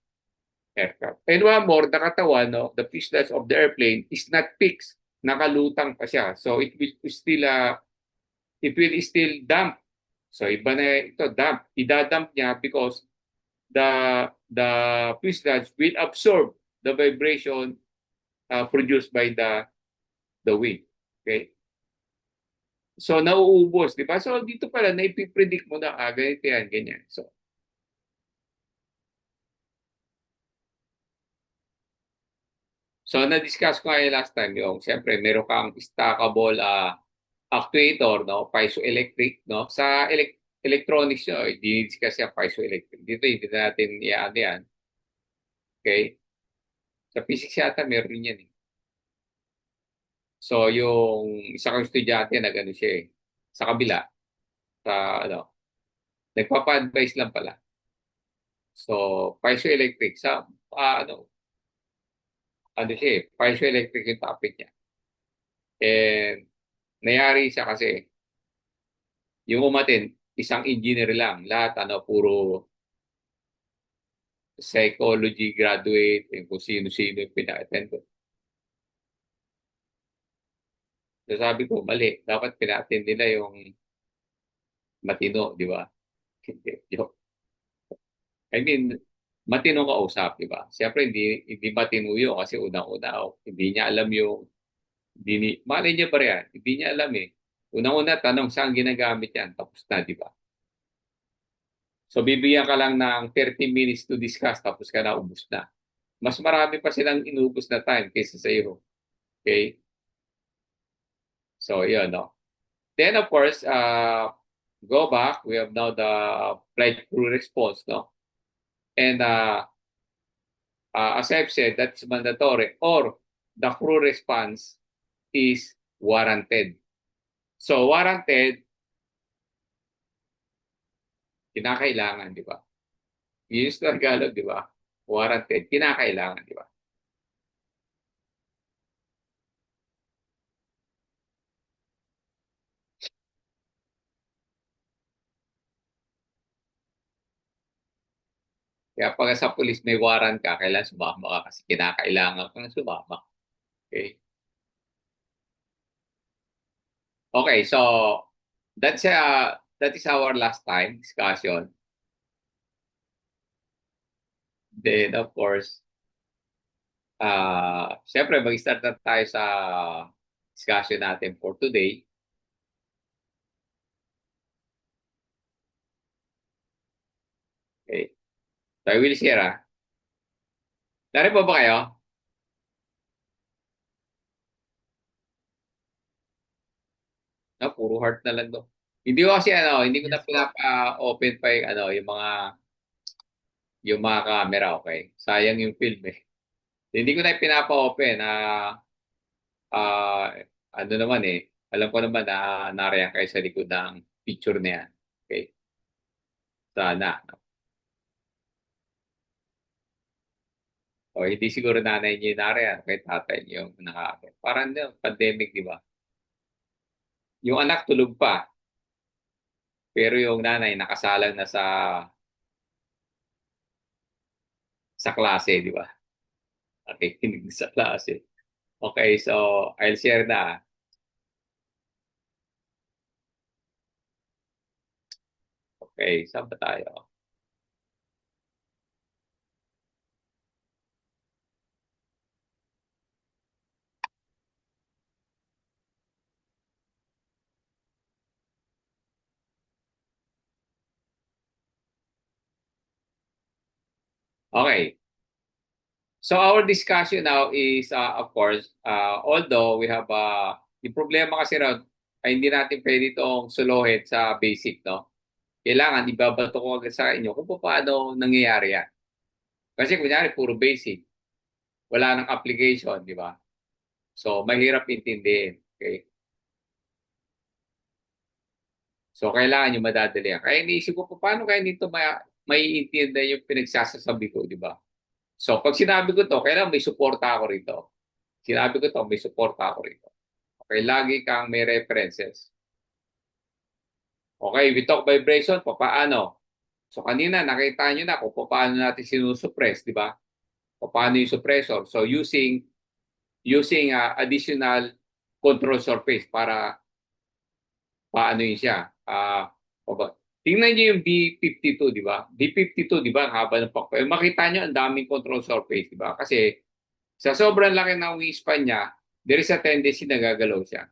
aircraft. And one more, the katawan, no, the fuselage of the airplane is not fixed. Nakalutang pa siya. So it will still damp. So iba na ito, damp. Idadamp niya because the fuselage will absorb the vibration produced by the wing. Okay? So nauubos, di ba? So dito pala na ipipredict mo na ganito yan, ganyan. So na-discuss ko ngayon last time yung siyempre meron kang stackable actuator, no, piezoelectric, no. Sa electronics nyo, di-discuss yung piezoelectric. Dito hindi natin yan. Okay? Sa physics yata meron yan eh. So yung isa kong estudyante na gano'n siya eh. sa kabila, sa nagpapa-advise lang pala. So, piezoelectric sa piezoelectric yung topic niya. And nangyari siya kasi yung umatin, isang engineer lang, lahat puro psychology graduate, kung sino-sino yung pina-attend ko. So sabi ko, mali. Dapat pina-attend nila yung matino, di ba? Joke. I mean, matino kausap, di ba? Siyempre, hindi matino yun kasi unang-una, hindi niya alam yung, malay niya ba yan? Hindi niya alam eh. Unang-una, tanong, saan ginagamit yan? Tapos na, di ba? So, bibigyan ka lang ng 30 minutes to discuss, tapos ka na, ubus na. Mas marami pa silang inubos na time kaysa sa iyo. Okay? So, yun, no? Then, of course, go back. We have now the flight crew response, no? And as I've said, that's mandatory. Or the crew response is warranted. So, warranted, kinakailangan, di ba? Use the Tagalog, di ba? Warranted, kinakailangan, di ba? Kaya pag sa police may warrant ka, kailangan sumama ka kasi kinakailangan kang sumama. Okay? Okay, so that is our last time discussion. Then, of course, siyempre mag-start na tayo sa discussion natin for today. Okay. So, I will share, Nari po ba kayo? Puro heart na lang to. Hindi ko kasi hindi ko na pinapa-open pa yung yung mga camera, okay? Sayang yung film eh. Hindi ko na pinapa-open. Ah, ano naman eh. Alam ko naman na nariyan kayo sa likod ng picture na yan. Okay? Sana. O hindi siguro nanay niyo yung nariyan. Kay tatay niyo yung nakakapit. Parang pandemic, di ba? Yung anak tulog pa. Pero yung nanay nakasalang na sa klase, di ba? Okay, kinig sa klase. Okay, so I'll share na. Okay, saan ba tayo? Okay. So our discussion now is, of course, although we have, yung problema kasi raw, ay hindi natin pwede itong suluhin sa basic, no? Kailangan ibabato ko agad sa inyo kung paano nangyayari yan. Kasi kunyari, puro basic. Wala nang application, di ba? So, mahirap intindihin. Okay? So, kailangan nyo madadali yan. Kaya iniisip ko, paano kaya nito maiintindihan yung pinagsasasabi ko, di ba? So, pag sinabi ko to, kailangan may suporta ako rito. Sinabi ko to, may suporta ako rito. Okay, lagi kang may references. Okay, we talk vibration, paano? So, kanina nakita nyo na kung paano natin sinusuppress, di ba? Paano yung suppressor. So, using additional control surface para paano yun siya. Tingnan niyo yung B52, di ba? B52, di ba? Ang haba ng pakpa. Makita niyo ang daming control surface, di ba? Kasi sa sobrang laki ng wingspan niya, there is a tendency na gagalaw siya.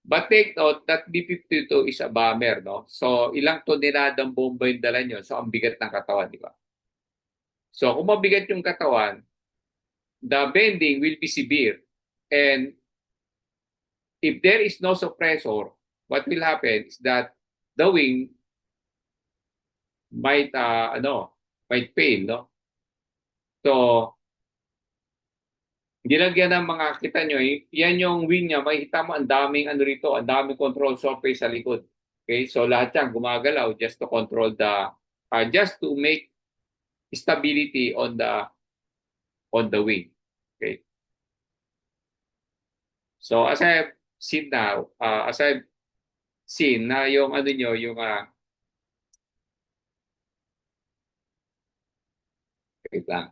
But take note that B52 is a bomber, no? So, ilang tonelada bomba yung dala nyo. So, ang bigat ng katawan, di ba? So, kung mabigat yung katawan, the bending will be severe. And if there is no suppressor, what will happen is that the wing might fail, no? So, nilagyan ng mga, kita nyo, yan yung wing niya, makikita mo, ang daming ano rito, ang daming control surface sa likod. Okay, so lahat yan gumagalaw just to control the, just to make stability on the wing. Okay, so as I've seen now, as I've seen na yung ano nyo, yung, wait lang.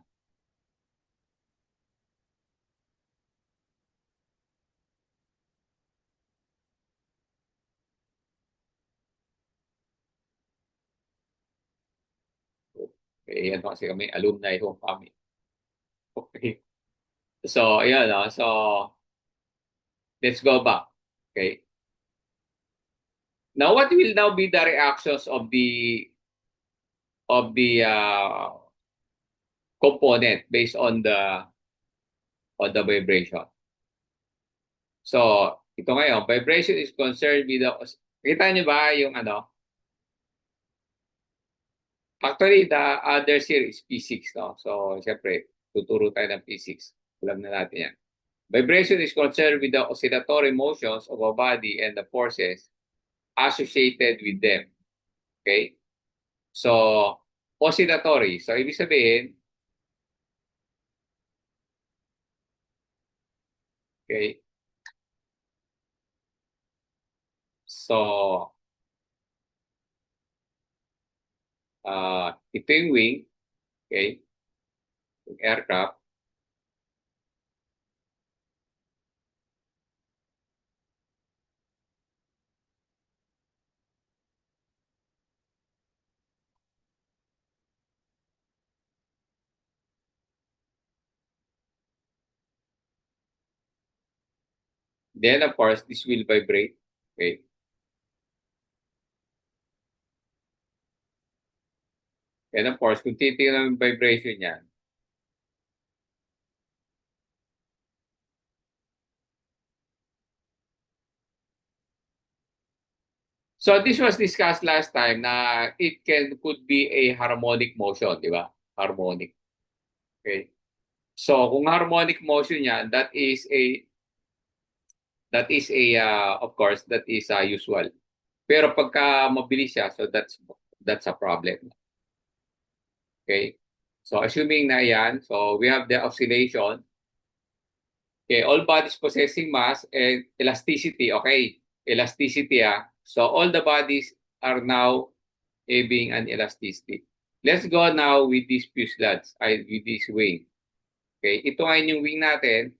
Okay, ano kasi kami, alumni home kami. Okay. So, ayan, so, let's go back. Okay. Now, what will now be the reactions of the component based on the vibration? So, ito ngayon, vibration is concerned with the, kita nyo ba yung ano? Actually, the others here is physics, no? So, siyempre, tuturo tayo ng physics. Alam na natin yan. Vibration is concerned with the oscillatory motions of a body and the forces associated with them. Okay? So, oscillatory. So, ibig sabihin, okay? So, ito yung wing, okay? Yung aircraft. Then, of course, this will vibrate. Okay? And of course, kung titignan yung vibration niyan, so this was discussed last time na could be a harmonic motion, di ba? Harmonic. Okay? So, kung harmonic motion yan, of course, that is usual. Pero pagka mabilis siya, so that's a problem. Okay? So, assuming na yan, so we have the oscillation. Okay, all bodies possessing mass and elasticity. Okay, elasticity. So, all the bodies are now having an elasticity. Let's go now with these fuselage, with this wing. Okay, ito ngayon yung wing natin.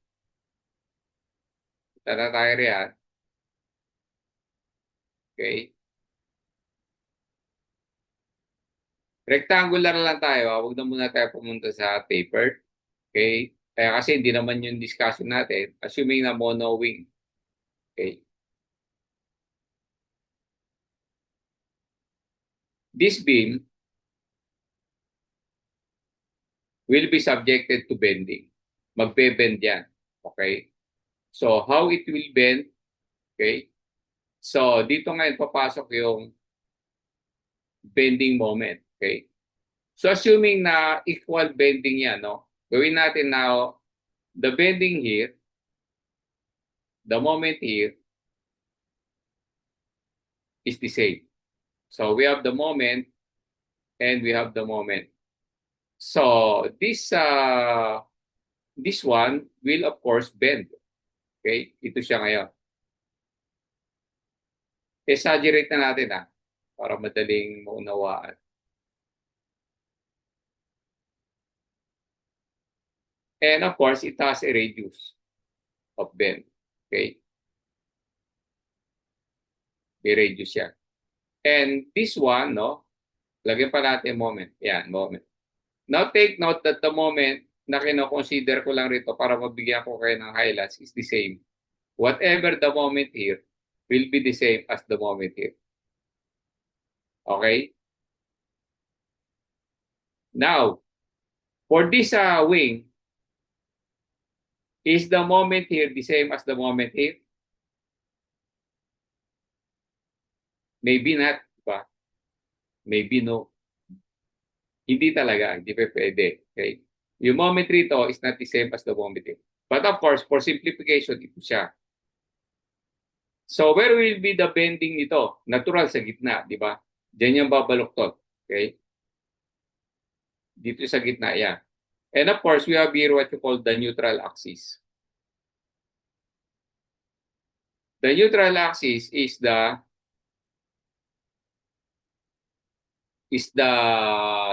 Tara tayo riyan. Okay. Rectangular lang tayo. Huwag na muna tayo pumunta sa tapered. Okay. Kaya kasi hindi naman yung discussion natin. Assuming na mono wing. Okay. This beam will be subjected to bending. Magbe-bend yan. Okay. So, how it will bend? Okay. So, dito ngayon papasok yung bending moment. Okay. So, assuming na equal bending yan, no? Gawin natin now, the bending here, the moment here, is the same. So, we have the moment and we have the moment. So, this one will of course bend. Okay? Ito siya ngayon. Exaggerate na natin para madaling maunawaan. And of course, it has a radius of bend. Okay? May radius yan. And this one, no? Lagyan pa natin moment. Yan, moment. Now, take note that the moment na kino-consider ko lang rito para mabigyan ko kayo ng highlights is the same. Whatever the moment here will be the same as the moment here. Okay? Now, for this wing, is the moment here the same as the moment here? Maybe not, diba? Maybe no. Hindi talaga, hindi pa pwede. Okay? Yung moment rito is not the same as the moment here. But of course, for simplification, ito siya. So where will be the bending nito? Natural sa gitna, di ba? Diyan yung babaluktot. Okay? Dito sa gitna yan. And of course, we have here what you call the neutral axis. The neutral axis is the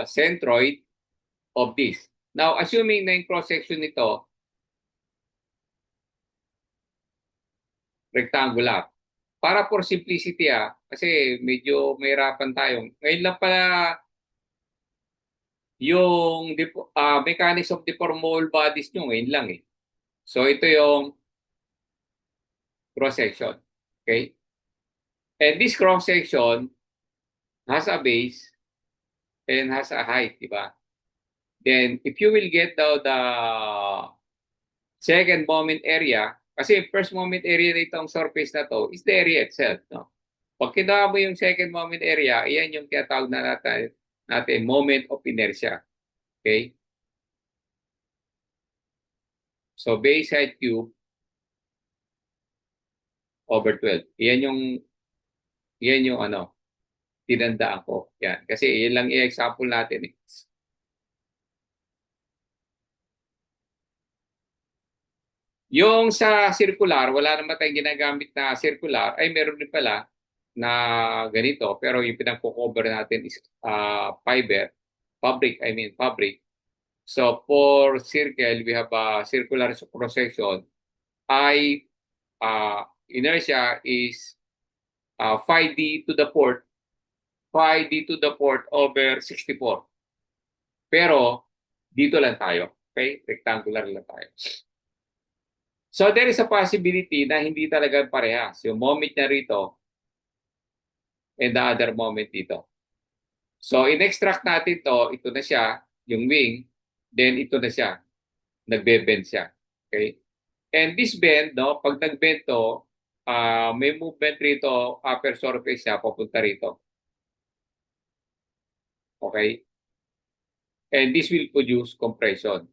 centroid of this. Now, assuming na yung cross-section nito rectangular. Para for simplicity kasi medyo mahirapan tayo. Ngayon lang pala yung mechanics of deformable bodies nyo, ngayon lang eh. So ito yung cross-section. Okay? And this cross-section has a base and has a height, di ba? Then if you will get the second moment area, kasi first moment area na itong surface na to is the area itself, no? Pag kinuha mo yung second moment area, iyan yung tinatawag na natin moment of inertia. Okay? So base height cube over 12. Iyan yung tinandaan ko. Yan. Kasi yan lang i-example natin eh. Yung sa circular, wala naman tayong ginagamit na circular, ay meron din pala na ganito. Pero yung pinagko-cover natin is fabric. So for circle, we have a circular cross-section. Inertia is phi d to the fourth over 64. Pero dito lang tayo. Okay? Rectangular lang tayo. So there is a possibility na hindi talaga parehas. Yung moment niya rito and the other moment dito. So in-extract natin to, ito na siya, yung wing, then ito na siya. Nagbe-bend siya. Okay? And this bend, no, pag nag-bend to, may movement rito, upper surface siya, papunta rito. Okay? And this will produce compression.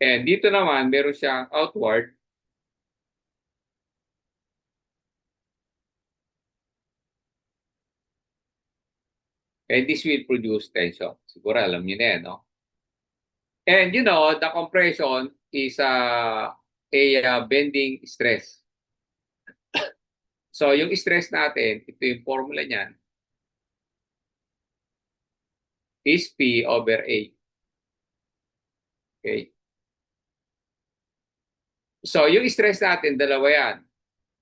And dito naman, meron siyang outward. And this will produce tension. Siguro alam niyo na yan, no? And you know, the compression is a bending stress. So yung stress natin, ito yung formula niyan, is P over A. Okay? So yung stress natin, dalawa yan.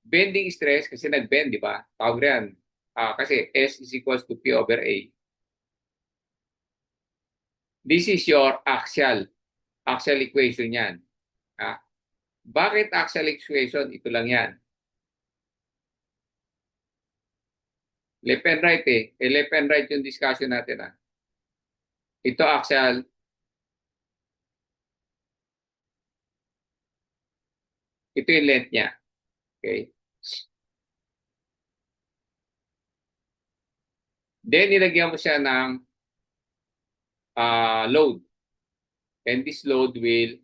Bending stress, kasi nag-bend, di ba? Tawag yan. Kasi S is equals to P over A. This is your axial equation yan. Bakit axial equation? Ito lang yan. Left and right eh. Left and right yung discussion natin Ito axial. Ito yung length niya. Okay. Then nilagyan mo siya ng load. And this load will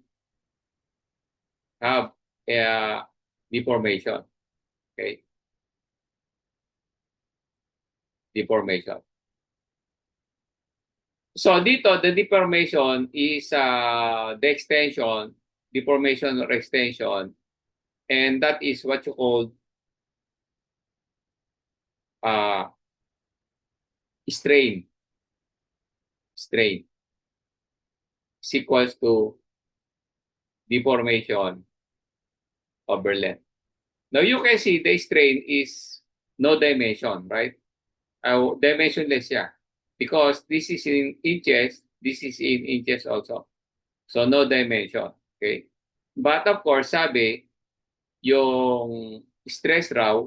have a deformation. Okay. Deformation. So dito, the deformation is the extension, deformation or extension, and that is what you call strain. Strain is equals to deformation over length. Now you can see the strain is no dimension, right? Dimensionless siya. Because this is in inches, this is in inches also. So no dimension. Okay? But of course, sabi, yung stress raw,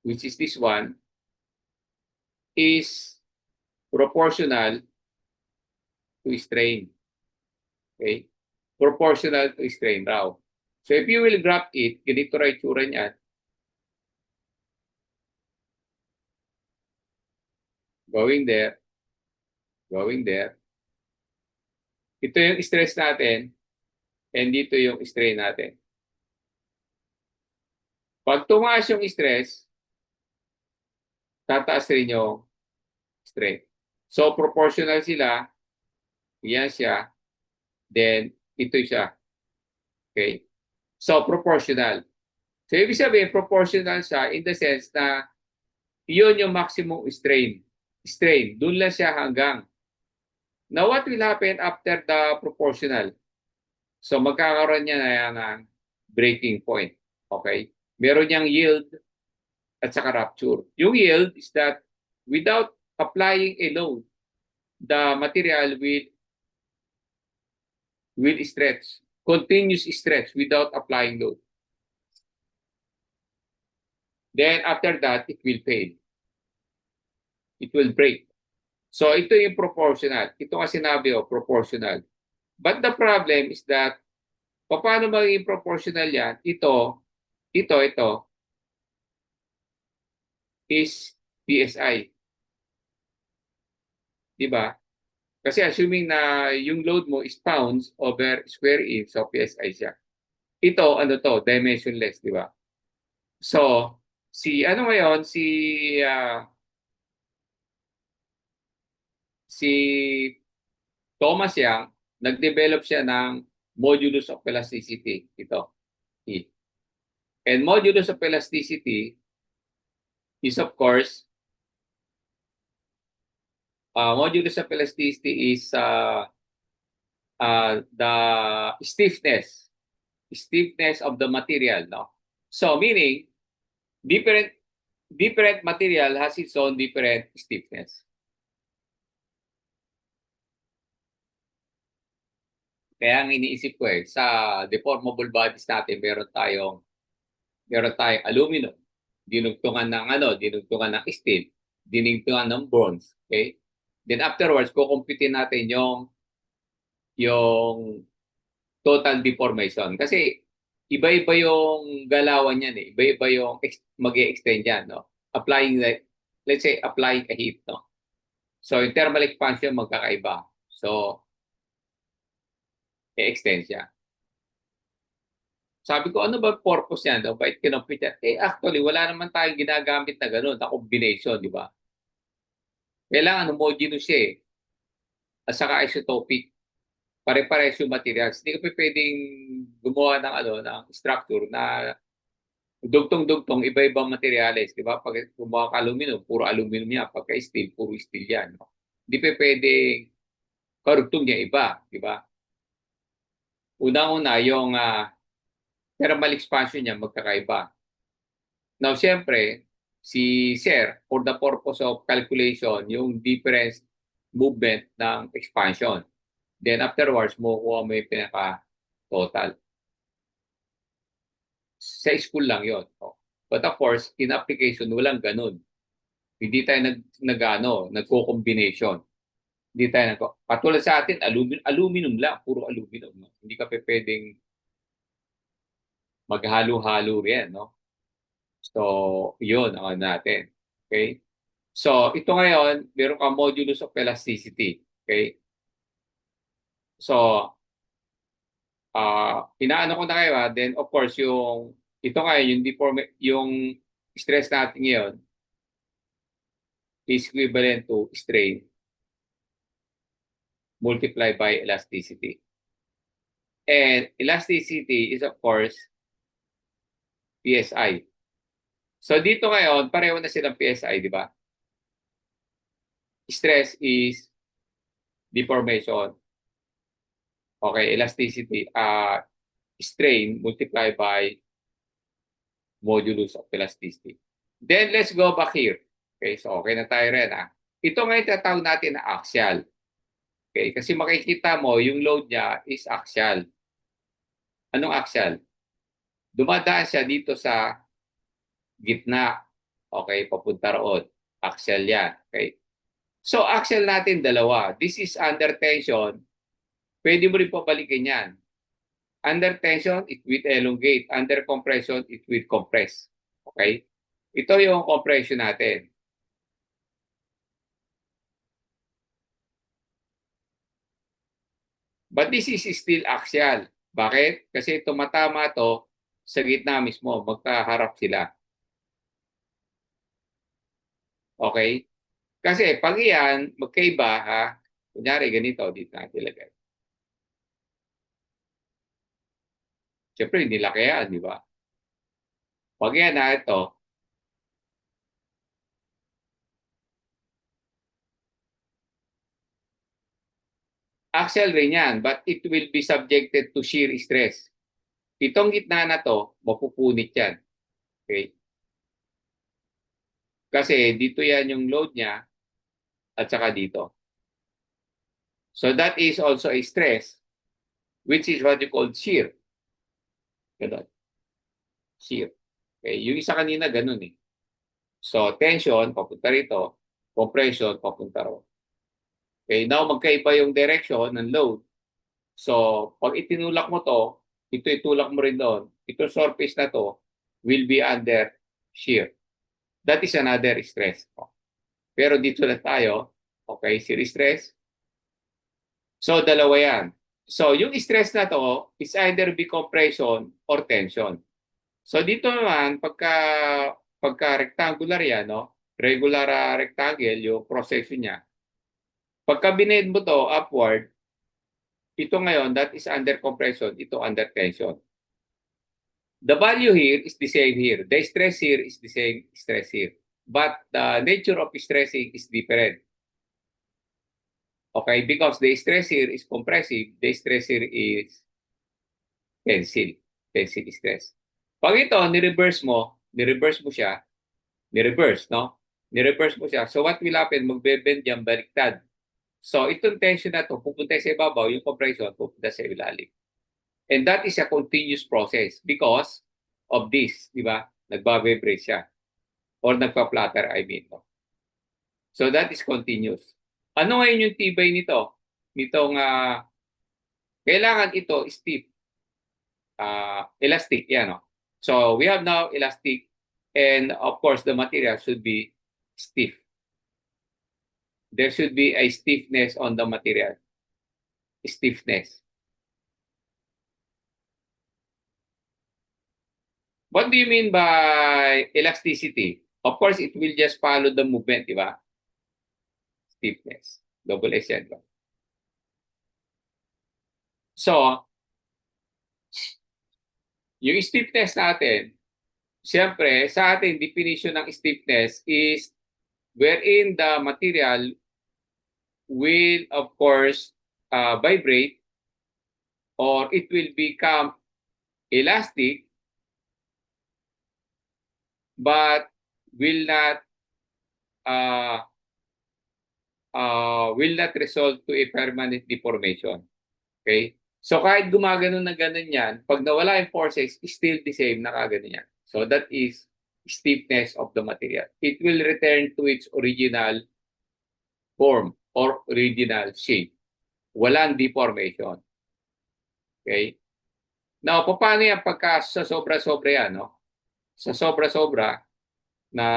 which is this one, is proportional to strain. Okay? Proportional to strain raw. So if you will graph it, ganito ra itsura niyan. Going there. Ito yung stress natin. And dito yung strain natin. Pag tumaas yung stress, tataas rin yung strain. So, proportional sila. Yan siya. Then, ito siya. Okay? So, proportional. So, ibig sabihin, proportional siya in the sense na yun yung maximum strain. Strain. Doon lang siya hanggang. Now, what will happen after the proportional? So, magkakaroon niya na yan ng breaking point. Okay? Meron niyang yield at saka rupture. Yung yield is that without applying a load, the material will stretch. Continuous stretch without applying load. Then after that, it will fail. It will break. So ito yung proportional. Ito nga sinabi o, proportional. But the problem is that, paano magiging proportional yan? Ito is PSI. Diba? Kasi assuming na yung load mo is pounds over square inch, so PSI siya. Ito, ano to, dimensionless, di ba? So, ano ngayon, si Thomas Young, nag-develop siya ng modulus of elasticity. Ito, E. And modulus of elasticity is of course, modulus of elasticity is the stiffness of the material, no? So, meaning, different material has its own different stiffness. Kaya ang iniisip ko sa deformable bodies natin, meron tayong aluminum, dinugtungan ng steel, dinugtungan ng bronze, okay? Then afterwards, kukumpitin natin yung total deformation. Kasi iba-iba yung galawan yan eh. Iba-iba yung mag-e-extend yan, no? Let's say, applying a heat, no? So, yung thermal expansion magkakaiba. So, e-extend siya. Sabi ko, ano ba purpose yan? Bakit kinompute yan? Actually, wala naman tayong ginagamit na gano'n, na combination, di ba? Kailangan homogeneous siya eh. At saka isotopic. Pare-pares yung materials. Hindi ka pwedeng gumawa ng structure na dugtong-dugtong, iba-ibang materials, di ba? Pag gumawa ka aluminum, puro aluminum yan. Pagka steel, puro steel yan. No? Hindi pwedeng karugtong niya iba, di ba? Unang-una, yung thermal expansion niya magkakaiba. Now, siyempre, si Sir, for the purpose of calculation, yung difference movement ng expansion. Then afterwards, makukuha mo yung pinaka-total. Sa school lang yon. But of course, in application, walang ganun. Hindi tayo nagko-combination. Hindi tayo katulad sa atin, aluminum lang, puro aluminum. No? Hindi ka pwedeng maghalo-halo yan, no? So, yun ang natin. Okay? So, ito ngayon, meron kang modulus of elasticity. Okay? So, inaano ko na kayo then of course, ito ngayon, yung stress natin ngayon is equivalent to strain multiplied by elasticity. And elasticity is of course PSI. So dito ngayon, pareho na silang PSI, di ba? Stress is deformation. Okay, elasticity, strain multiplied by modulus of elasticity. Then let's go back here. Okay, so okay na tayo rin. Ito ngayon tatawag natin na axial. Okay, kasi makikita mo yung load niya is axial. Anong axial? Dumadaan siya dito sa gitna. Okay, papunta roon. Axial yan. Okay. So, axial natin dalawa. This is under tension. Pwede mo rin papalikin yan. Under tension, it will elongate. Under compression, it will compress. Okay? Ito yung compression natin. But this is still axial. Bakit? Kasi tumatama to sa gitna mismo, magkaharap sila. Okay? Kasi pag yan, magkaiba ha, kunyari ganito, dito natin ilagay. Siyempre, hindi laki yan, di ba? Pag yan na ito, axial rin yan, but it will be subjected to shear stress. Itong gitna na to, mapupunit yan. Okay? Kasi dito yan yung load niya at saka dito. So that is also a stress, which is what you call shear. Ganun. Shear. Okay? Yung isa kanina, ganun eh. So tension, papunta rito. Compression, papunta ro. Okay? Now, magkaiba yung direction ng load. So, pag itinulak mo to, ito itulak mo rin doon. Ito surface na to will be under shear. That is another stress. Pero dito lang tayo. Okay, shear stress. So, dalawa yan. So, yung stress na to is either be compression or tension. So, dito naman, pagka rectangular yan, no? Regular rectangle, yung cross section niya. Pagka binend mo to upward, ito ngayon, that is under compression, ito under tension. The value here is the same here. The stress here is the same stress here. But the nature of stressing is different. Okay, because the stress here is compressive, the stress here is tensile, tensile stress. Pag ito, ni-reverse mo siya, ni-reverse, no? Ni-reverse mo siya. So what will happen? Magbe-bend yan, baliktad. So itong tension na to, pupunta sa ibabaw, yung compression, pupunta sa ilalim. And that is a continuous process because of this, di ba? Nagbabibrate siya. Or nagpa-flutter, I mean. No? So that is continuous. Ano ngayon yung tibay nito? Nitong, kailangan ito stiff. Elastic, yan. No? So we have now elastic and of course the material should be stiff. There should be a stiffness on the material. Stiffness. What do you mean by elasticity? Of course, it will just follow the movement, di ba? Stiffness. Double S yan. So, yung stiffness natin, siyempre, sa ating definition ng stiffness is wherein the material will, of course, vibrate or it will become elastic but uh, will not result to a permanent deformation. Okay? So kahit gumagano na ganun yan, pag nawala yung forces, still the same, nakaganon yan. So that is stiffness of the material. It will return to its original form or original shape. Walang deformation. Okay? Now, paano yan pagka sa sobra-sobra yan, no? Sa sobra-sobra na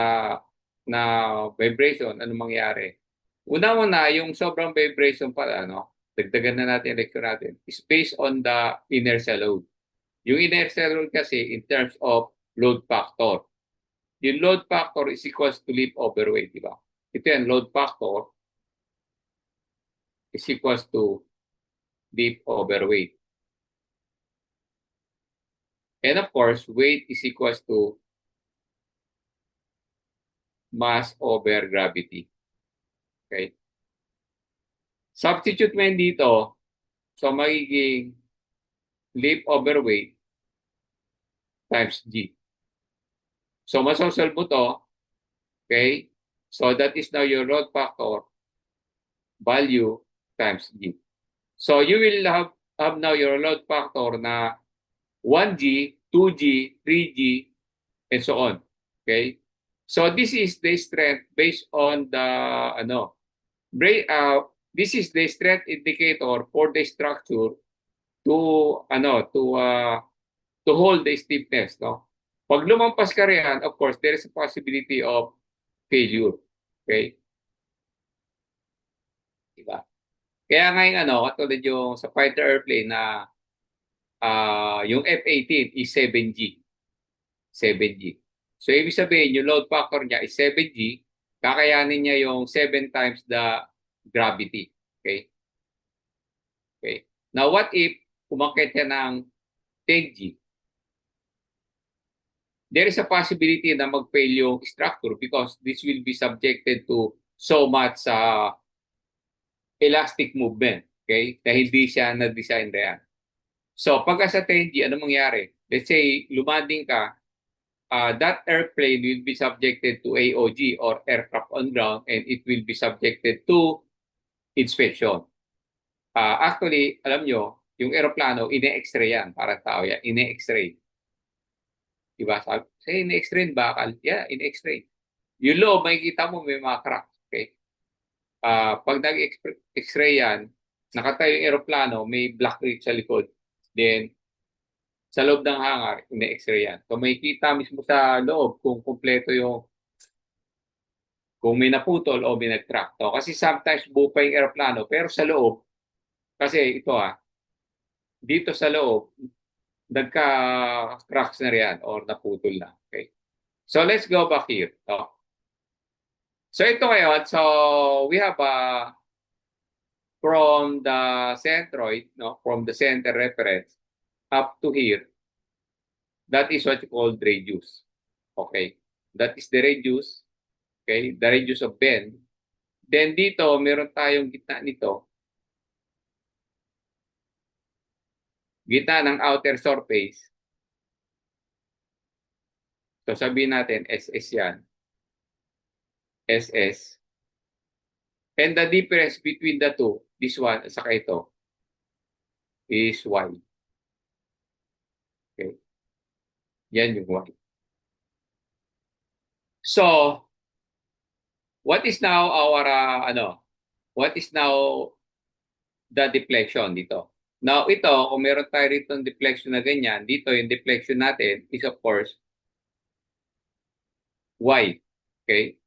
vibration, ano mangyari? Una-una, yung sobrang vibration pala, no? Dagdagan na natin yung lecture natin, is based on the inertial load. Yung inertial load kasi in terms of load factor. Yung load factor is equals to lift over weight, di ba? Ito yan, load factor is equals to lift over weight. And of course, weight is equals to mass over gravity. Okay? Substitute mo yan dito, so magiging lift over weight times G. So masosolve mo to, okay? So that is now your load factor value times G. So you will have now your load factor na 1G, 2G, 3G, and so on. Okay? So this is the strength based on the this is the strength indicator for the structure to to hold the stiffness, no? Pag lumampas ka riyan, of course, there is a possibility of failure. Okay? Diba? Kaya ngayon, katulad yung sa fighter airplane na yung F18 is 7G. 7G. So, ibig sabihin, yung load factor niya is 7G, kakayanin niya yung 7 times the gravity. Okay? Okay. Now, what if umakyat siya ng 10G? There is a possibility na mag-fail yung structure because this will be subjected to so much elastic movement. Okay? Na hindi siya na-design na yan. So, pagka sa 10G, ano mangyari? Let's say, lumanding ka, that airplane will be subjected to AOG or aircraft on ground and it will be subjected to inspection. Actually, alam nyo, yung aeroplano, ine-x-ray yan. Para tao yan, ine-x-ray. Diba? Say, ine-x-ray bakal. Yeah, ine-x-ray. Yung loob, makikita mo may mga cracks. Okay? Pag nag-x-ray yan, nakatayo yung aeroplano, may black rib sa likod. Then, sa loob ng hangar, ine-x-ray yan. So, makikita mismo sa loob kung kumpleto yung kung may naputol o may nag-crack. So, kasi sometimes buo pa yung aeroplano, pero sa loob, kasi ito dito sa loob, nagka-cracks na riyan or naputol na. Okay? So, let's go back here. So, ito ngayon, so we have from the centroid, no, from the center reference up to here, that is what you call radius. Okay? That is the radius, okay? The radius of bend. Then dito, meron tayong gitna nito. Gitna ng outer surface. So sabihin natin, SS yan. SS. And the difference between the two, this one at saka ito, is Y. Okay? Yan yung Y. So, what is now our, what is now the deflection dito? Now, ito, kung meron tayo rito ng deflection na ganyan, dito yung deflection natin is of course Y. Okay?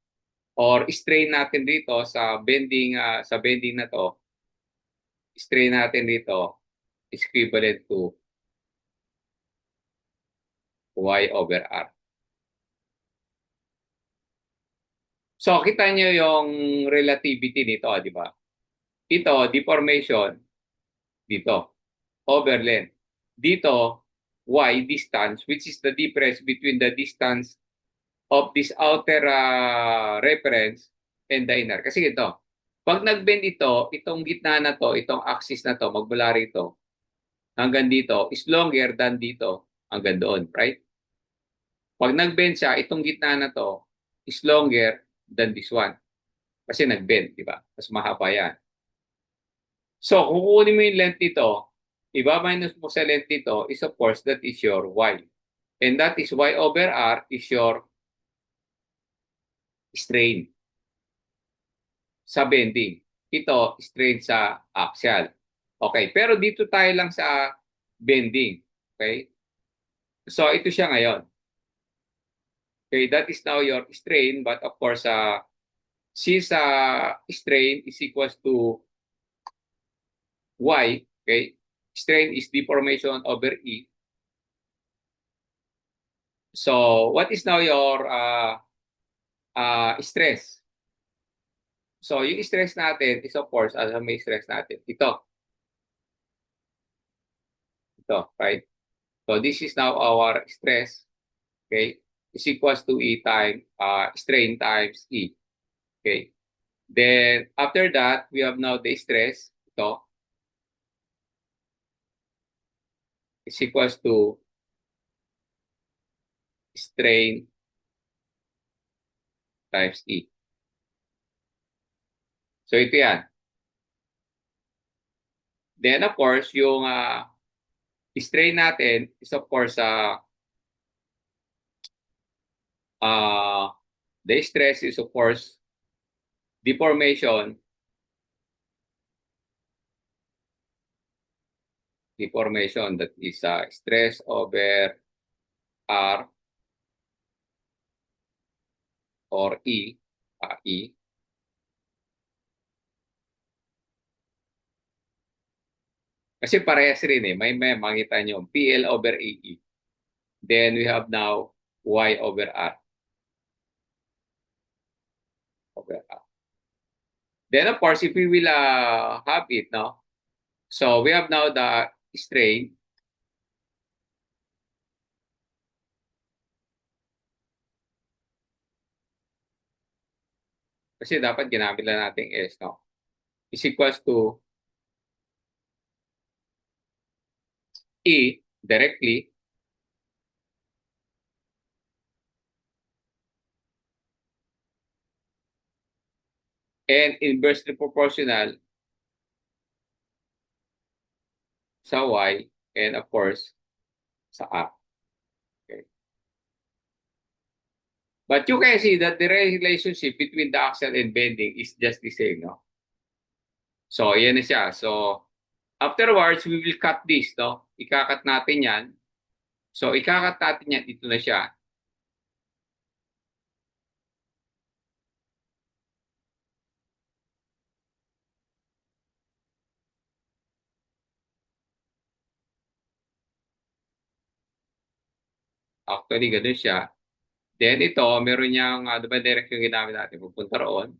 Or strain natin dito sa bending na to, strain natin dito is equivalent to Y over R. So, kita nyo yung relativity nito, di ba? Ito, deformation, dito, over length. Dito, Y, distance, which is the difference between the distance of this outer reference and the inner. Kasi ito, pag nag-bend ito, itong gitna na to, itong axis na to, magmula rito, hanggang dito, is longer than dito, hanggang doon, right? Pag nag-bend siya, itong gitna na to, is longer than this one. Kasi nag-bend, di ba? Mas mahaba yan. So, kung kukunin mo yung length nito, iba-minus mo sa length nito is of course that is your Y. And that is Y over R is your strain sa bending. Ito, strain sa axial. Okay, pero dito tayo lang sa bending. Okay? So, ito siya ngayon. Okay, that is now your strain, but of course, since strain is equals to Y, okay, strain is deformation over E. So, what is now your stress? So, yung stress natin is of course, ano may stress natin? Ito, right? So, this is now our stress, okay, is equals to E times, strain times E, okay? Then, after that, we have now the stress, ito, is equals to strain times E. So, ito yan. Then, of course, yung strain natin is of course, the stress is of course, deformation that is stress over R or E, E. Kasi parehas rin eh. May makita nyo. PL over AE. Then we have now Y over R. Over R. Then of course, if we will have it, no? So we have now the strain. Kasi dapat ginamit lang natin S, no? Is equals to E directly and inversely proportional sa Y and of course sa R. Okay. But you can see that the relationship between the axle and bending is just the same, no? So, yan na siya. So, afterwards, we will cut this, no? Ikakat natin yan. So, ikakat natin yan. Ito na siya. Actually, ganun siya. Then ito, meron niyang, ano ba direction ginamit natin? Pupunta roon.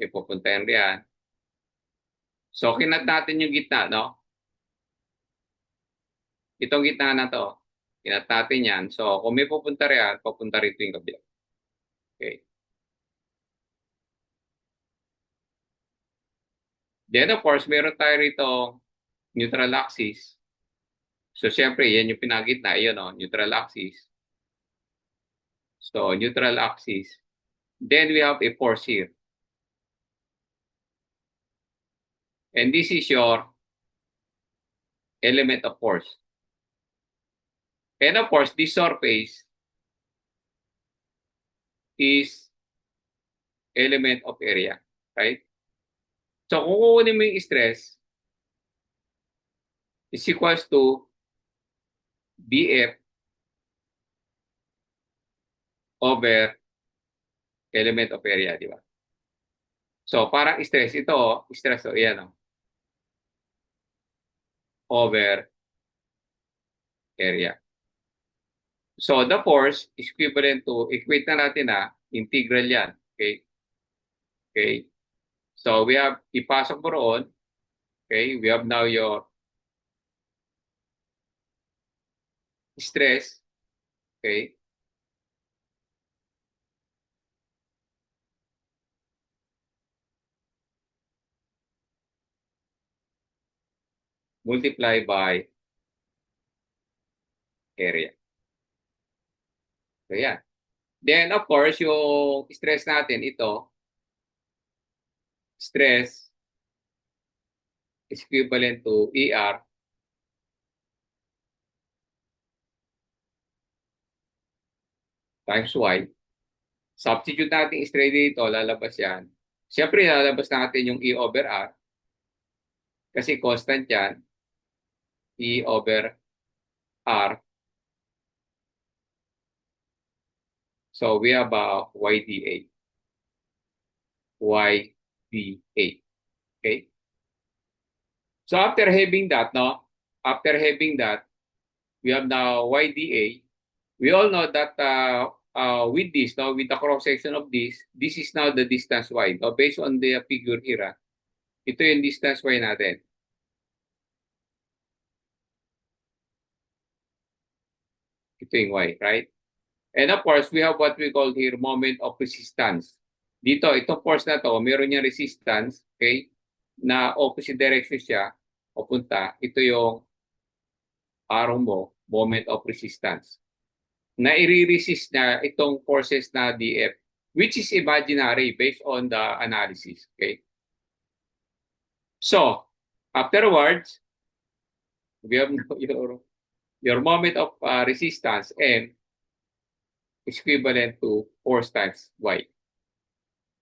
Pupunta yan riyan. So, kinat natin yung gitna, no? Itong gitna na to. Kinat natin yan. So, kung may pupunta riyan, pupunta rito yung kabila. Okay. Then, of course, meron tayo rito neutral axis. So, syempre, yan yung pinagitna. Yun, no? Neutral axis. So, neutral axis. Then, we have a force here. And this is your element of force. And of course, this surface is element of area, right? So kung kukunin mo yung stress, is equals to BF over element of area, di ba? So parang stress, ito, stress, so yan, over area. So the force is equivalent to, equate na natin integral yan. Okay? Okay? So we have, ipasok mo roon, okay? We have now your stress, okay? Multiply by area. So yan. Then of course, yung stress natin, ito, stress is equivalent to ER times Y. Substitute natin straight dito, lalabas yan. Siyempre, lalabas natin yung E over R kasi constant yan. E over R. So, we have YDA. YDA. Okay? So, after having that, no? After having that, we have now YDA. We all know that with this, no, with the cross section of this is now the distance Y. No? Based on the figure here, ito yung distance Y natin. Ito yung Y, right? And of course, we have what we call here moment of resistance. Dito, itong force na to, meron niyang resistance, okay? Na opposite direction siya, o punta. Ito yung arrow mo, moment of resistance. Na i-resist na itong forces na DF, which is imaginary based on the analysis, okay? So, afterwards, we have your moment of resistance M is equivalent to force times Y.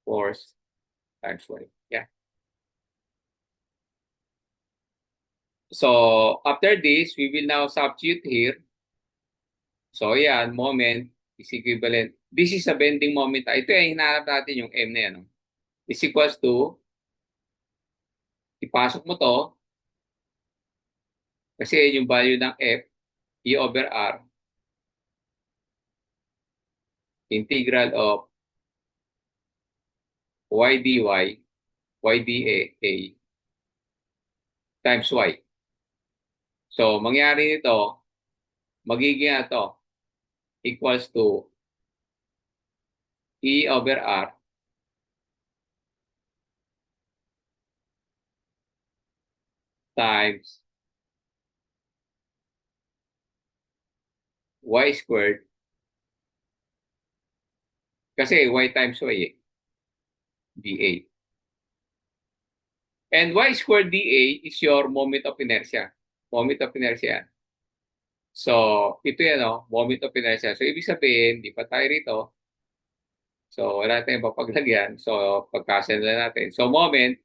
Force times Y. Yeah. So, after this, we will now substitute here. So, yan, moment is equivalent. This is a bending moment. Ito yung hinahanap natin yung M na yan. Is equals to, ipasok mo to, Kasi yung value ng F, E over R, integral of y dy, y dA times y. So, mangyari nito, magiging ito equals to E over R times y squared kasi y times y dA. And y squared dA is your moment of inertia. Moment of inertia. So, ito yan, moment of inertia. So, ibig sabihin, di pa tayo rito. So, wala tayong papaglagyan. So, pagkasend na natin. So, moment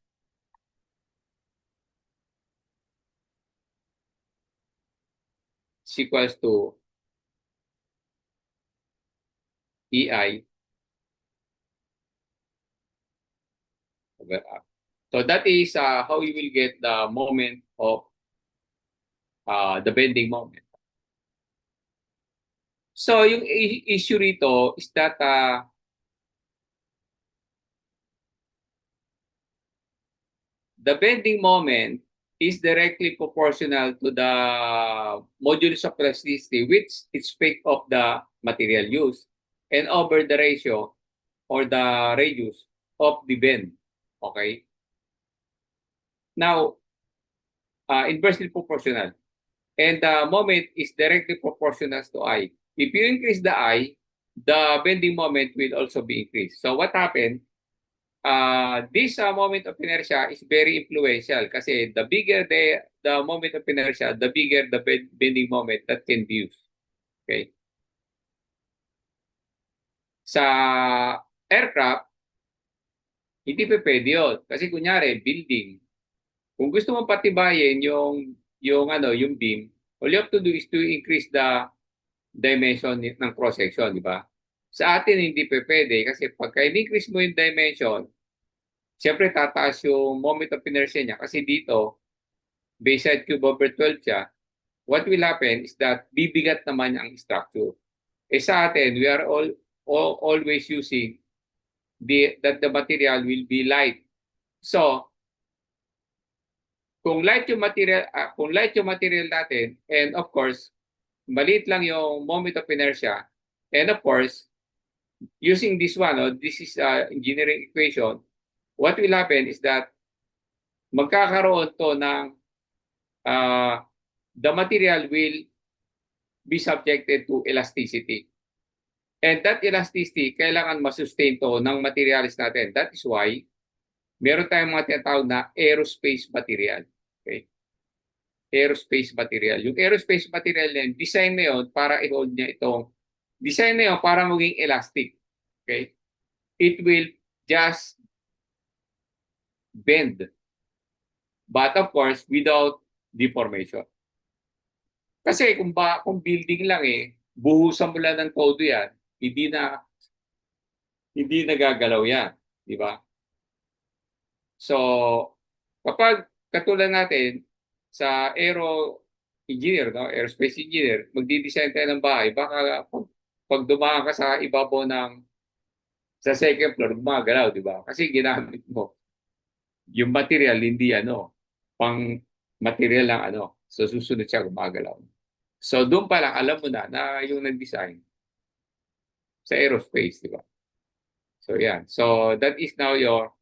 is equals to EI over R. So, that is how you will get the moment of the bending moment. So, yung issue rito is that the bending moment is directly proportional to the modulus of elasticity, which is peak of the material used, and over the ratio or the radius of the bend. Okay? Now, inversely proportional. And the moment is directly proportional to I. If you increase the I, the bending moment will also be increased. So what happened? This moment of inertia is very influential kasi the bigger the moment of inertia, the bigger the bending moment that can be used. Okay? Sa aircraft, hindi pa pwede yun. Kasi kunyari, building. Kung gusto mong patibayin yung beam, all you have to do is to increase the dimension ng cross section, di ba? Sa atin hindi pa pwede kasi pagka increase mo yung dimension, siyempre tataas yung moment of inertia niya kasi dito Bayside cube over 12 siya, what will happen is that bibigat naman ang structure. Eh sa atin, we are always using that the material will be light. So, kung light yung material natin, and of course, maliit lang yung moment of inertia, and of course, using this one, this is engineering equation, what will happen is that magkakaroon to ng the material will be subjected to elasticity. And that elasticity, kailangan masustain to ng materials natin. That is why, meron tayong mga tinatawag na aerospace material. Okay? Aerospace material. Yung aerospace material na yun, design na yun para i-hold niya itong, design na yun para maging elastic. Okay? It will just bend. But of course, without deformation. Kasi kung building lang buhusan mo lang ng todo yan, hindi nagagalaw yan, di ba? So, kapag katulad natin sa engineer, aerospace engineer, magdi-design tayo ng bahay, baka pag dumaan ka sa ibabaw sa second floor, gumagalaw, di ba? Kasi ginamit mo yung material, hindi pang material lang so susunod siya gumagalaw. So, doon pa lang, alam mo na yung nag-design sa aerospace, di ba? So, yan. So, that is now your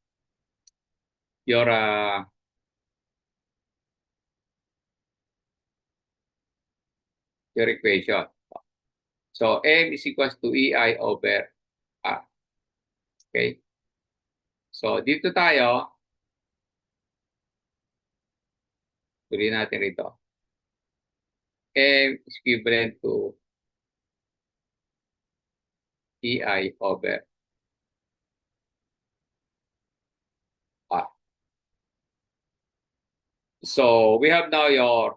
equation. So, M is equals to EI over R. Okay? So, dito tayo, tuloy natin rito. M is equivalent to EI over R. So, we have now your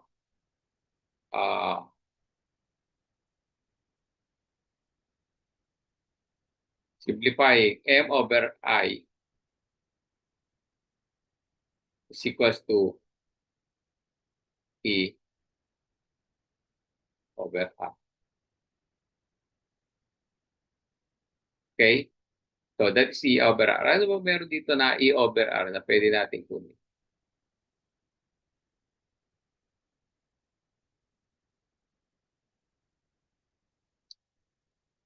simplifying M over I is equals to E over R. Okay? So, that's E over R. Ano ba meron dito na E over R na pwede natin kunin?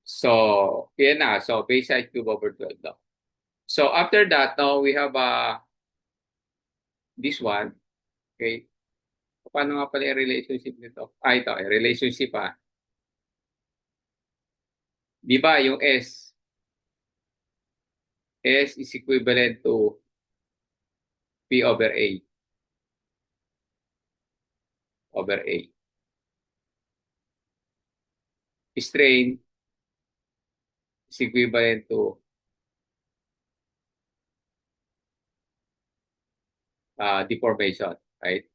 So, yan na. So, base height cube over 12 daw. So, after that, now we have this one. Okay? Paano nga pala yung relationship nito? Ito, relationship Di ba yung S? S is equivalent to P over A. Over A. Strain is equivalent to deformation, right?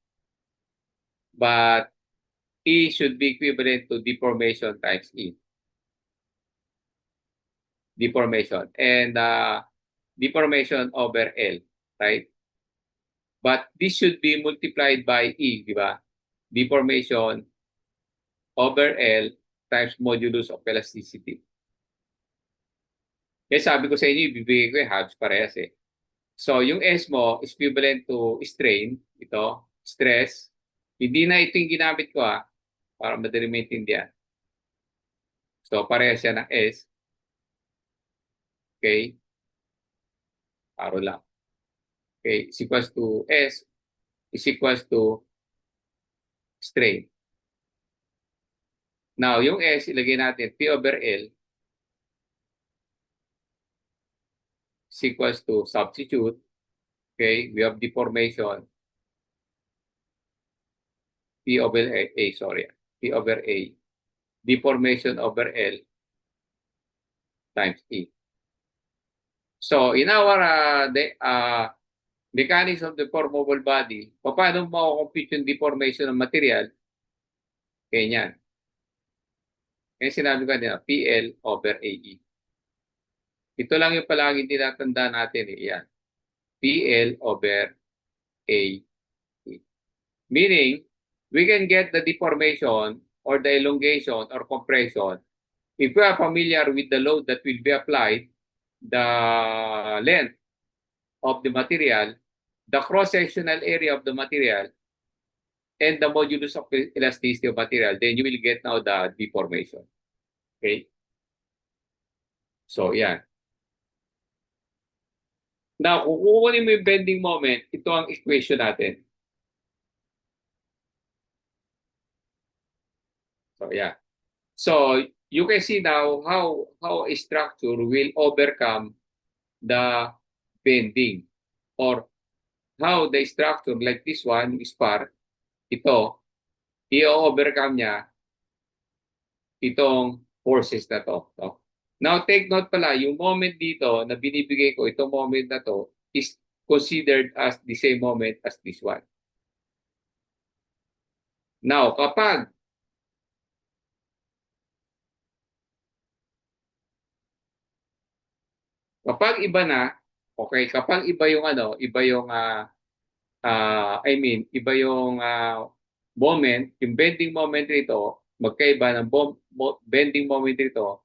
But E should be equivalent to deformation times E. Deformation. And deformation over L, right? But this should be multiplied by E, di ba? Deformation over L times modulus of elasticity. Kaya sabi ko sa inyo, ibibigay ko yung halves parehas eh. So, yung S mo is equivalent to strain, ito, stress. Hindi na ito yung ginamit ko para madali maintindihan. So, parehas siya ng S. Okay? Paro lang. Okay, is equals to S is equals to strain. Now, yung S, ilagay natin P over L is equals to substitute. Okay, we have deformation P over A, sorry. P over A. Deformation over L times E. So, in our mechanics of the formable body, paano mo compute yung deformation ng material? Kaya yan. Kaya sinabi ko din, PL over AE. Ito lang yung palagi tinatanda natin. Yan. PL over AE. Meaning, we can get the deformation or the elongation or compression if we are familiar with the load that will be applied, the length of the material, the cross-sectional area of the material, and the modulus of elasticity of material, then you will get now the deformation. Okay? So, yan. Now, kung kukunin mo yung bending moment, ito ang equation natin. So, yeah. So, you can see now how a structure will overcome the bending or how the structure like this one, spar, ito, i-overcome niya itong forces na to. No? Now, take note pala, yung moment dito na binibigay ko, itong moment na to is considered as the same moment as this one. Now, kapag iba na, okay, kapag iba yung iba yung iba yung moment, yung bending moment rito, magkaiba ng bending moment rito.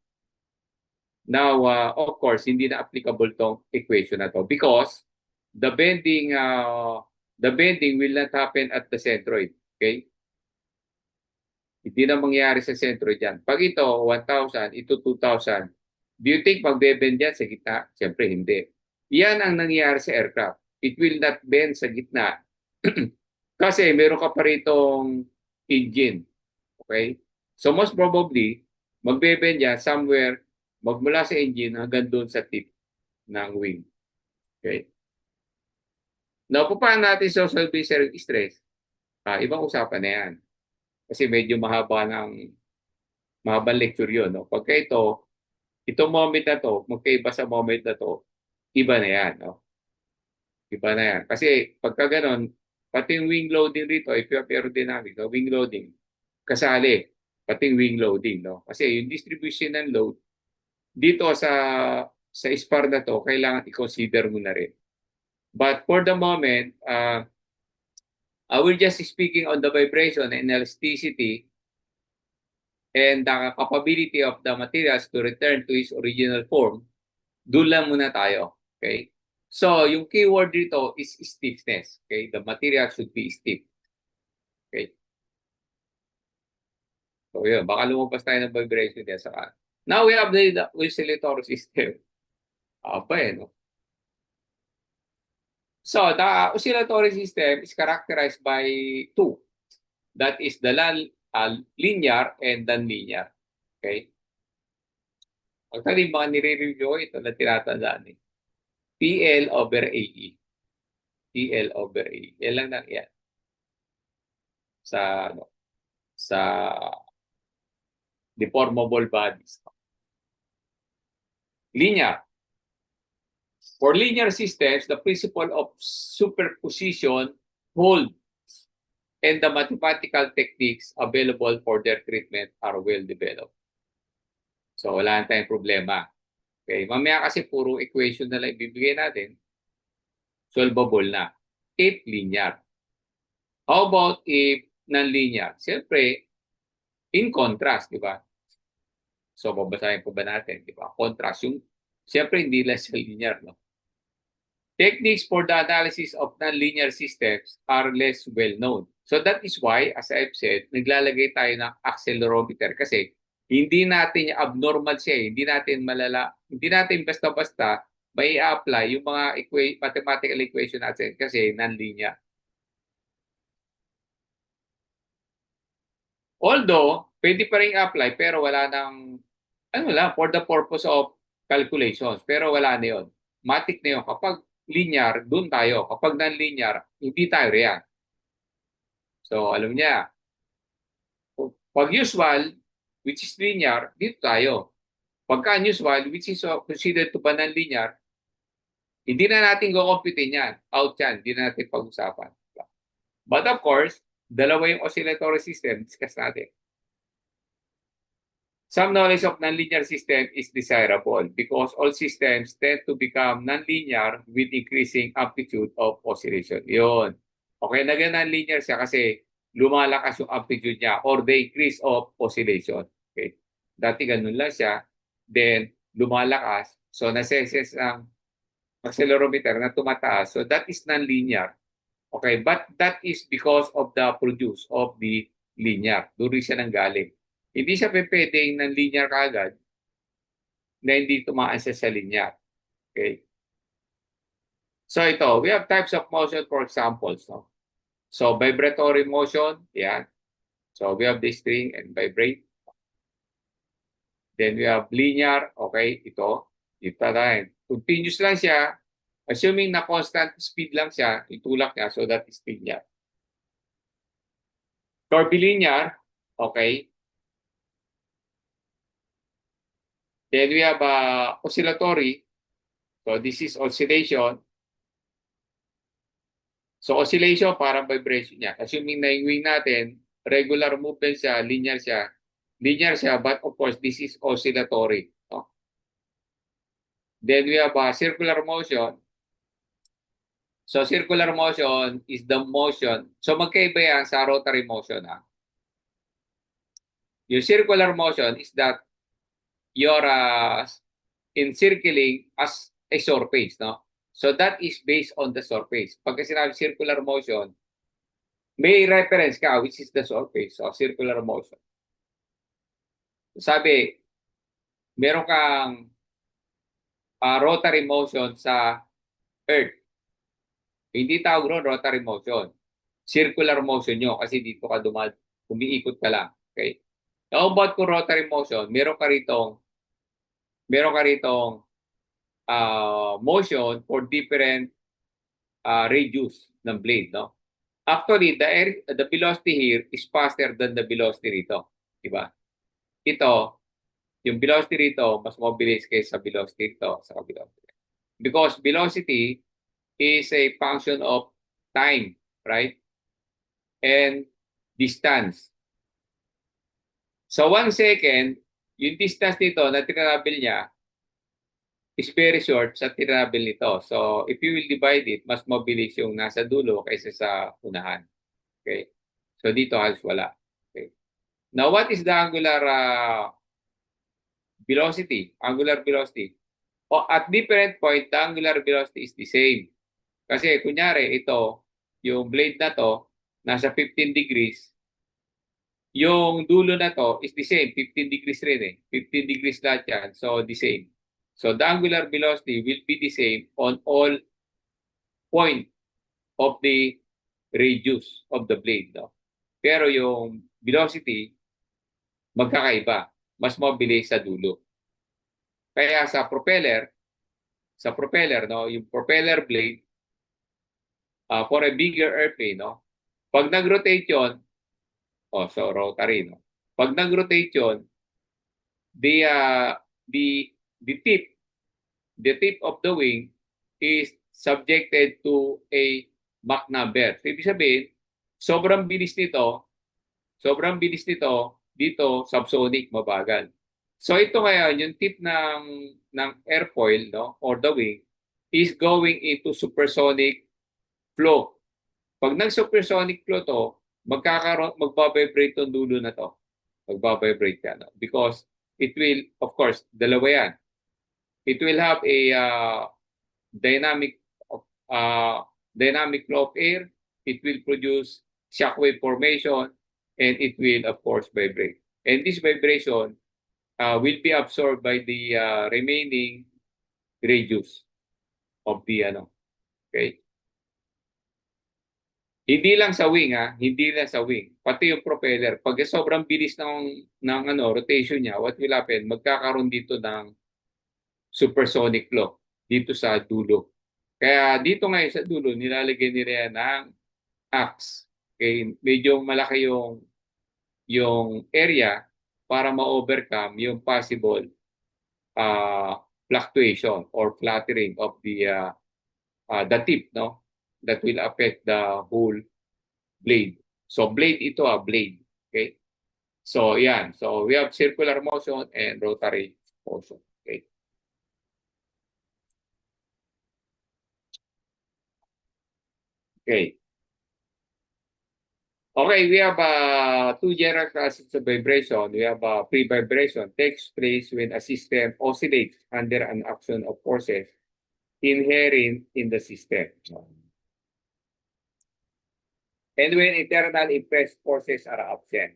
Now, of course, hindi na applicable tong equation na to because the bending will not happen at the centroid. Okay? Hindi na mangyayari sa centroid yan. Pag ito, 1,000, ito 2,000, do you think magbe-bend yan sa gitna? Siyempre, hindi. Yan ang nangyayari sa aircraft. It will not bend sa gitna. Kasi meron ka pa ritong engine. Okay? So most probably, magbe-bend yan somewhere magmula sa engine hanggang doon sa tip ng wing. Okay? Now, paano natin social baser stress? Ibang usapan na yan. Kasi medyo mahabang lecture yun. No? Pagka itong moment na to, magkaiba sa moment na to, iba na yan. No? Iba na yan. Kasi pagka ganon, pati yung wing loading rito, if you have aerodynamic, no? Wing loading, kasali, pati yung wing loading. No? Kasi yung distribution ng load, dito sa spar na to, kailangan i-consider mo na rin. But for the moment, I will just speaking on the vibration and elasticity and the capability of the materials to return to its original form, doon lang muna tayo. Okay? So, yung keyword dito is stiffness. Okay? The material should be stiff. Okay? So, yun. Baka lumabas tayo ng vibration din sa kan. Now, we have the oscillatory system. No? So, the oscillatory system is characterized by two. That is the linear and non-linear. Okay? Actually, mga nire-review ito na tinatandaan eh. PL over AE. PL over AE. Yan lang na yan. Sa deformable bodies. Linear. For linear systems, the principle of superposition holds, and the mathematical techniques available for their treatment are well developed. So, wala na tayong problema. Okay, mamaya kasi puro equation na lang ibibigay natin, solvable na. If linear. How about if non-linear? Siyempre, in contrast, di ba? So, babasahin po ba natin, di ba? Contrast yung, siyempre, hindi lang sa linear, no? Techniques for the analysis of non-linear systems are less well known. So that is why, as I've said, naglalagay tayo ng accelerometer kasi hindi natin abnormal siya, hindi natin malala, hindi natin basta-basta may apply yung mga mathematical equation natin kasi non-linear. Although, pwede pa rin apply pero wala nang, for the purpose of calculations. Pero wala na yun. Matic na yun. Kapag linear, dun tayo. Kapag non-linear, hindi tayo riyan. So, alam niya, pag usual, which is linear, dito tayo. Pagka unusual, which is considered to be non-linear, hindi na natin go-computein yan. Out yan. Hindi na natin pag-usapan. But of course, dalawa yung oscillatory system, discuss natin. Some knowledge of nonlinear system is desirable because all systems tend to become nonlinear with increasing amplitude of oscillation. Yun. Okay, nag-nonlinear siya kasi lumalakas yung amplitude niya or the increase of oscillation. Okay. Dati ganun lang siya. Then, lumalakas. So, naseses ang accelerometer na tumataas. So, that is nonlinear. Okay, but that is because of the produce of the linear. Doon rin siya nanggaling. Hindi siya pwedeng ng linear kaagad na hindi tumaan siya sa linear. Okay? So ito, we have types of motion for examples. No? So vibratory motion, yan. So we have the string and vibrate. Then we have linear, okay, ito. Ito tayo. Continuous lang siya. Assuming na constant speed lang siya, itulak niya, so that is linear. Curvilinear, okay. Then we have oscillatory. So this is oscillation. So oscillation parang vibration niya. Assuming na yung wing natin, regular movement siya, linear siya. Linear siya, but of course this is oscillatory. No? Then we have circular motion. So circular motion is the motion. So magkaiba yan sa rotary motion. Yung circular motion is that you're encircling as a surface, no? So that is based on the surface. Pagka sinabi circular motion, may reference ka which is the surface. So circular motion. Sabi, meron kang rotary motion sa Earth. Hindi tawag ron rotary motion. Circular motion nyo kasi dito ka umiikot ka lang. Okay? How about kung rotary motion, meron ka ritong motion for different radius ng blade, no? Actually, the velocity here is faster than the velocity rito, di ba? Ito, yung velocity rito mas mabilis kaysa velocity rito sa velocity. Because velocity is a function of time, right? And distance. So 1 second, yung distance nito na tinravel niya is very short sa tinravel nito. So if you will divide it, mas mabilis yung nasa dulo kaysa sa unahan. Okay? So dito halos wala. Okay? Now, what is the angular velocity? Angular velocity. O at different point, the angular velocity is the same. Kasi kunyari, ito, yung blade na to, nasa 15 degrees. Yung dulo na to is the same, 15 degrees rin eh. 15 degrees lahat yan, so the same. So the angular velocity will be the same on all point of the radius of the blade. No? Pero yung velocity, magkakaiba. Mas mabilis sa dulo. Kaya sa propeller, no, yung propeller blade, for a bigger airplane, no, pag nag-rotate yun, so rotary, no, pag nag-rotate yun, the, uh, the, the tip, the tip of the wing is subjected to a Mach number. So, ibig sabihin, sobrang bilis nito, dito, subsonic, mabagal. So, ito ngayon, yung tip ng airfoil, no, or the wing, is going into supersonic flow. Pag nag-supersonic flow to, magbabibrate tong dulo na to. Magbabibrate yan. No? Because it will, of course, dalawa yan. It will have a dynamic uh, dynamic flow of air. It will produce shockwave formation, and it will, of course, vibrate. And this vibration will be absorbed by the remaining radius of the okay. Hindi lang sa wing hindi lang sa wing, pati yung propeller. Pag sobrang bilis ng rotation niya, what will happen? Magkakaroon dito ng supersonic flow dito sa dulo. Kaya dito ngayon sa dulo, nilalagay nila yan ng axe. Okay, medyo malaki yung area para ma-overcome yung possible fluctuation or fluttering of the tip, no, that will affect the whole blade. So blade ito blade. Okay? So yan. So we have circular motion and rotary motion. Okay? Okay. Okay, we have two general classes of vibration. We have pre-vibration takes place when a system oscillates under an action of forces inherent in the system. And when internal impressed forces are absent.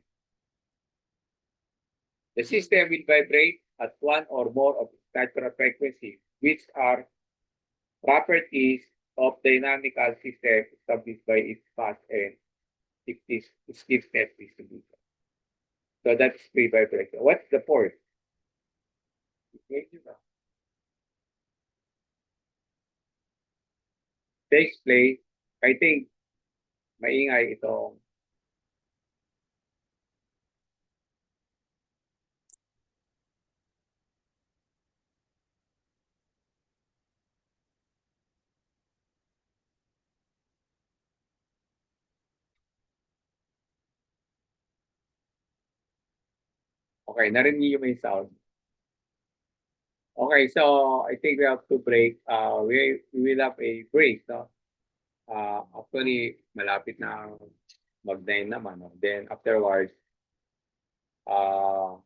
The system will vibrate at one or more of its natural frequencies, which are properties of dynamical system established by its mass and its stiffness distribution. So that's pre-vibration. What's the force? Takes place, I think, maingay itong okay, narinig niyo may sound. Okay, so I think we have to break. We will have a break, no? Actually, malapit na mag-9 naman. No? Then afterwards, uh,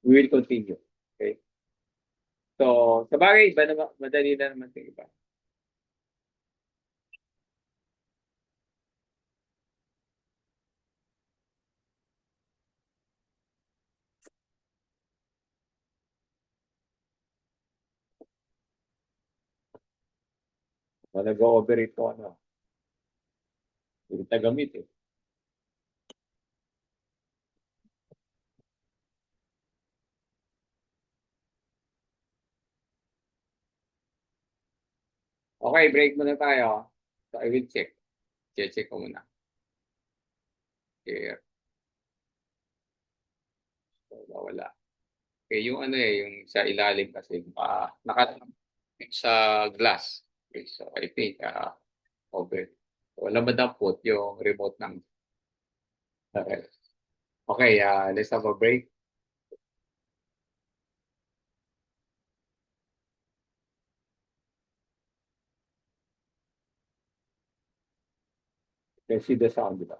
we will continue. Okay? So, sa bagay, iba naman, madali na naman ito iba. Nag-over ito, hindi tagamit eh. Okay, break muna tayo. So, I will check. Check ko muna. Here. So, wala. Okay, yung yung sa ilalim kasi naka sa glass. Okay, so I think over. Wala madampot yung remote ng okay, let's have a break. Let's see the sound, diba?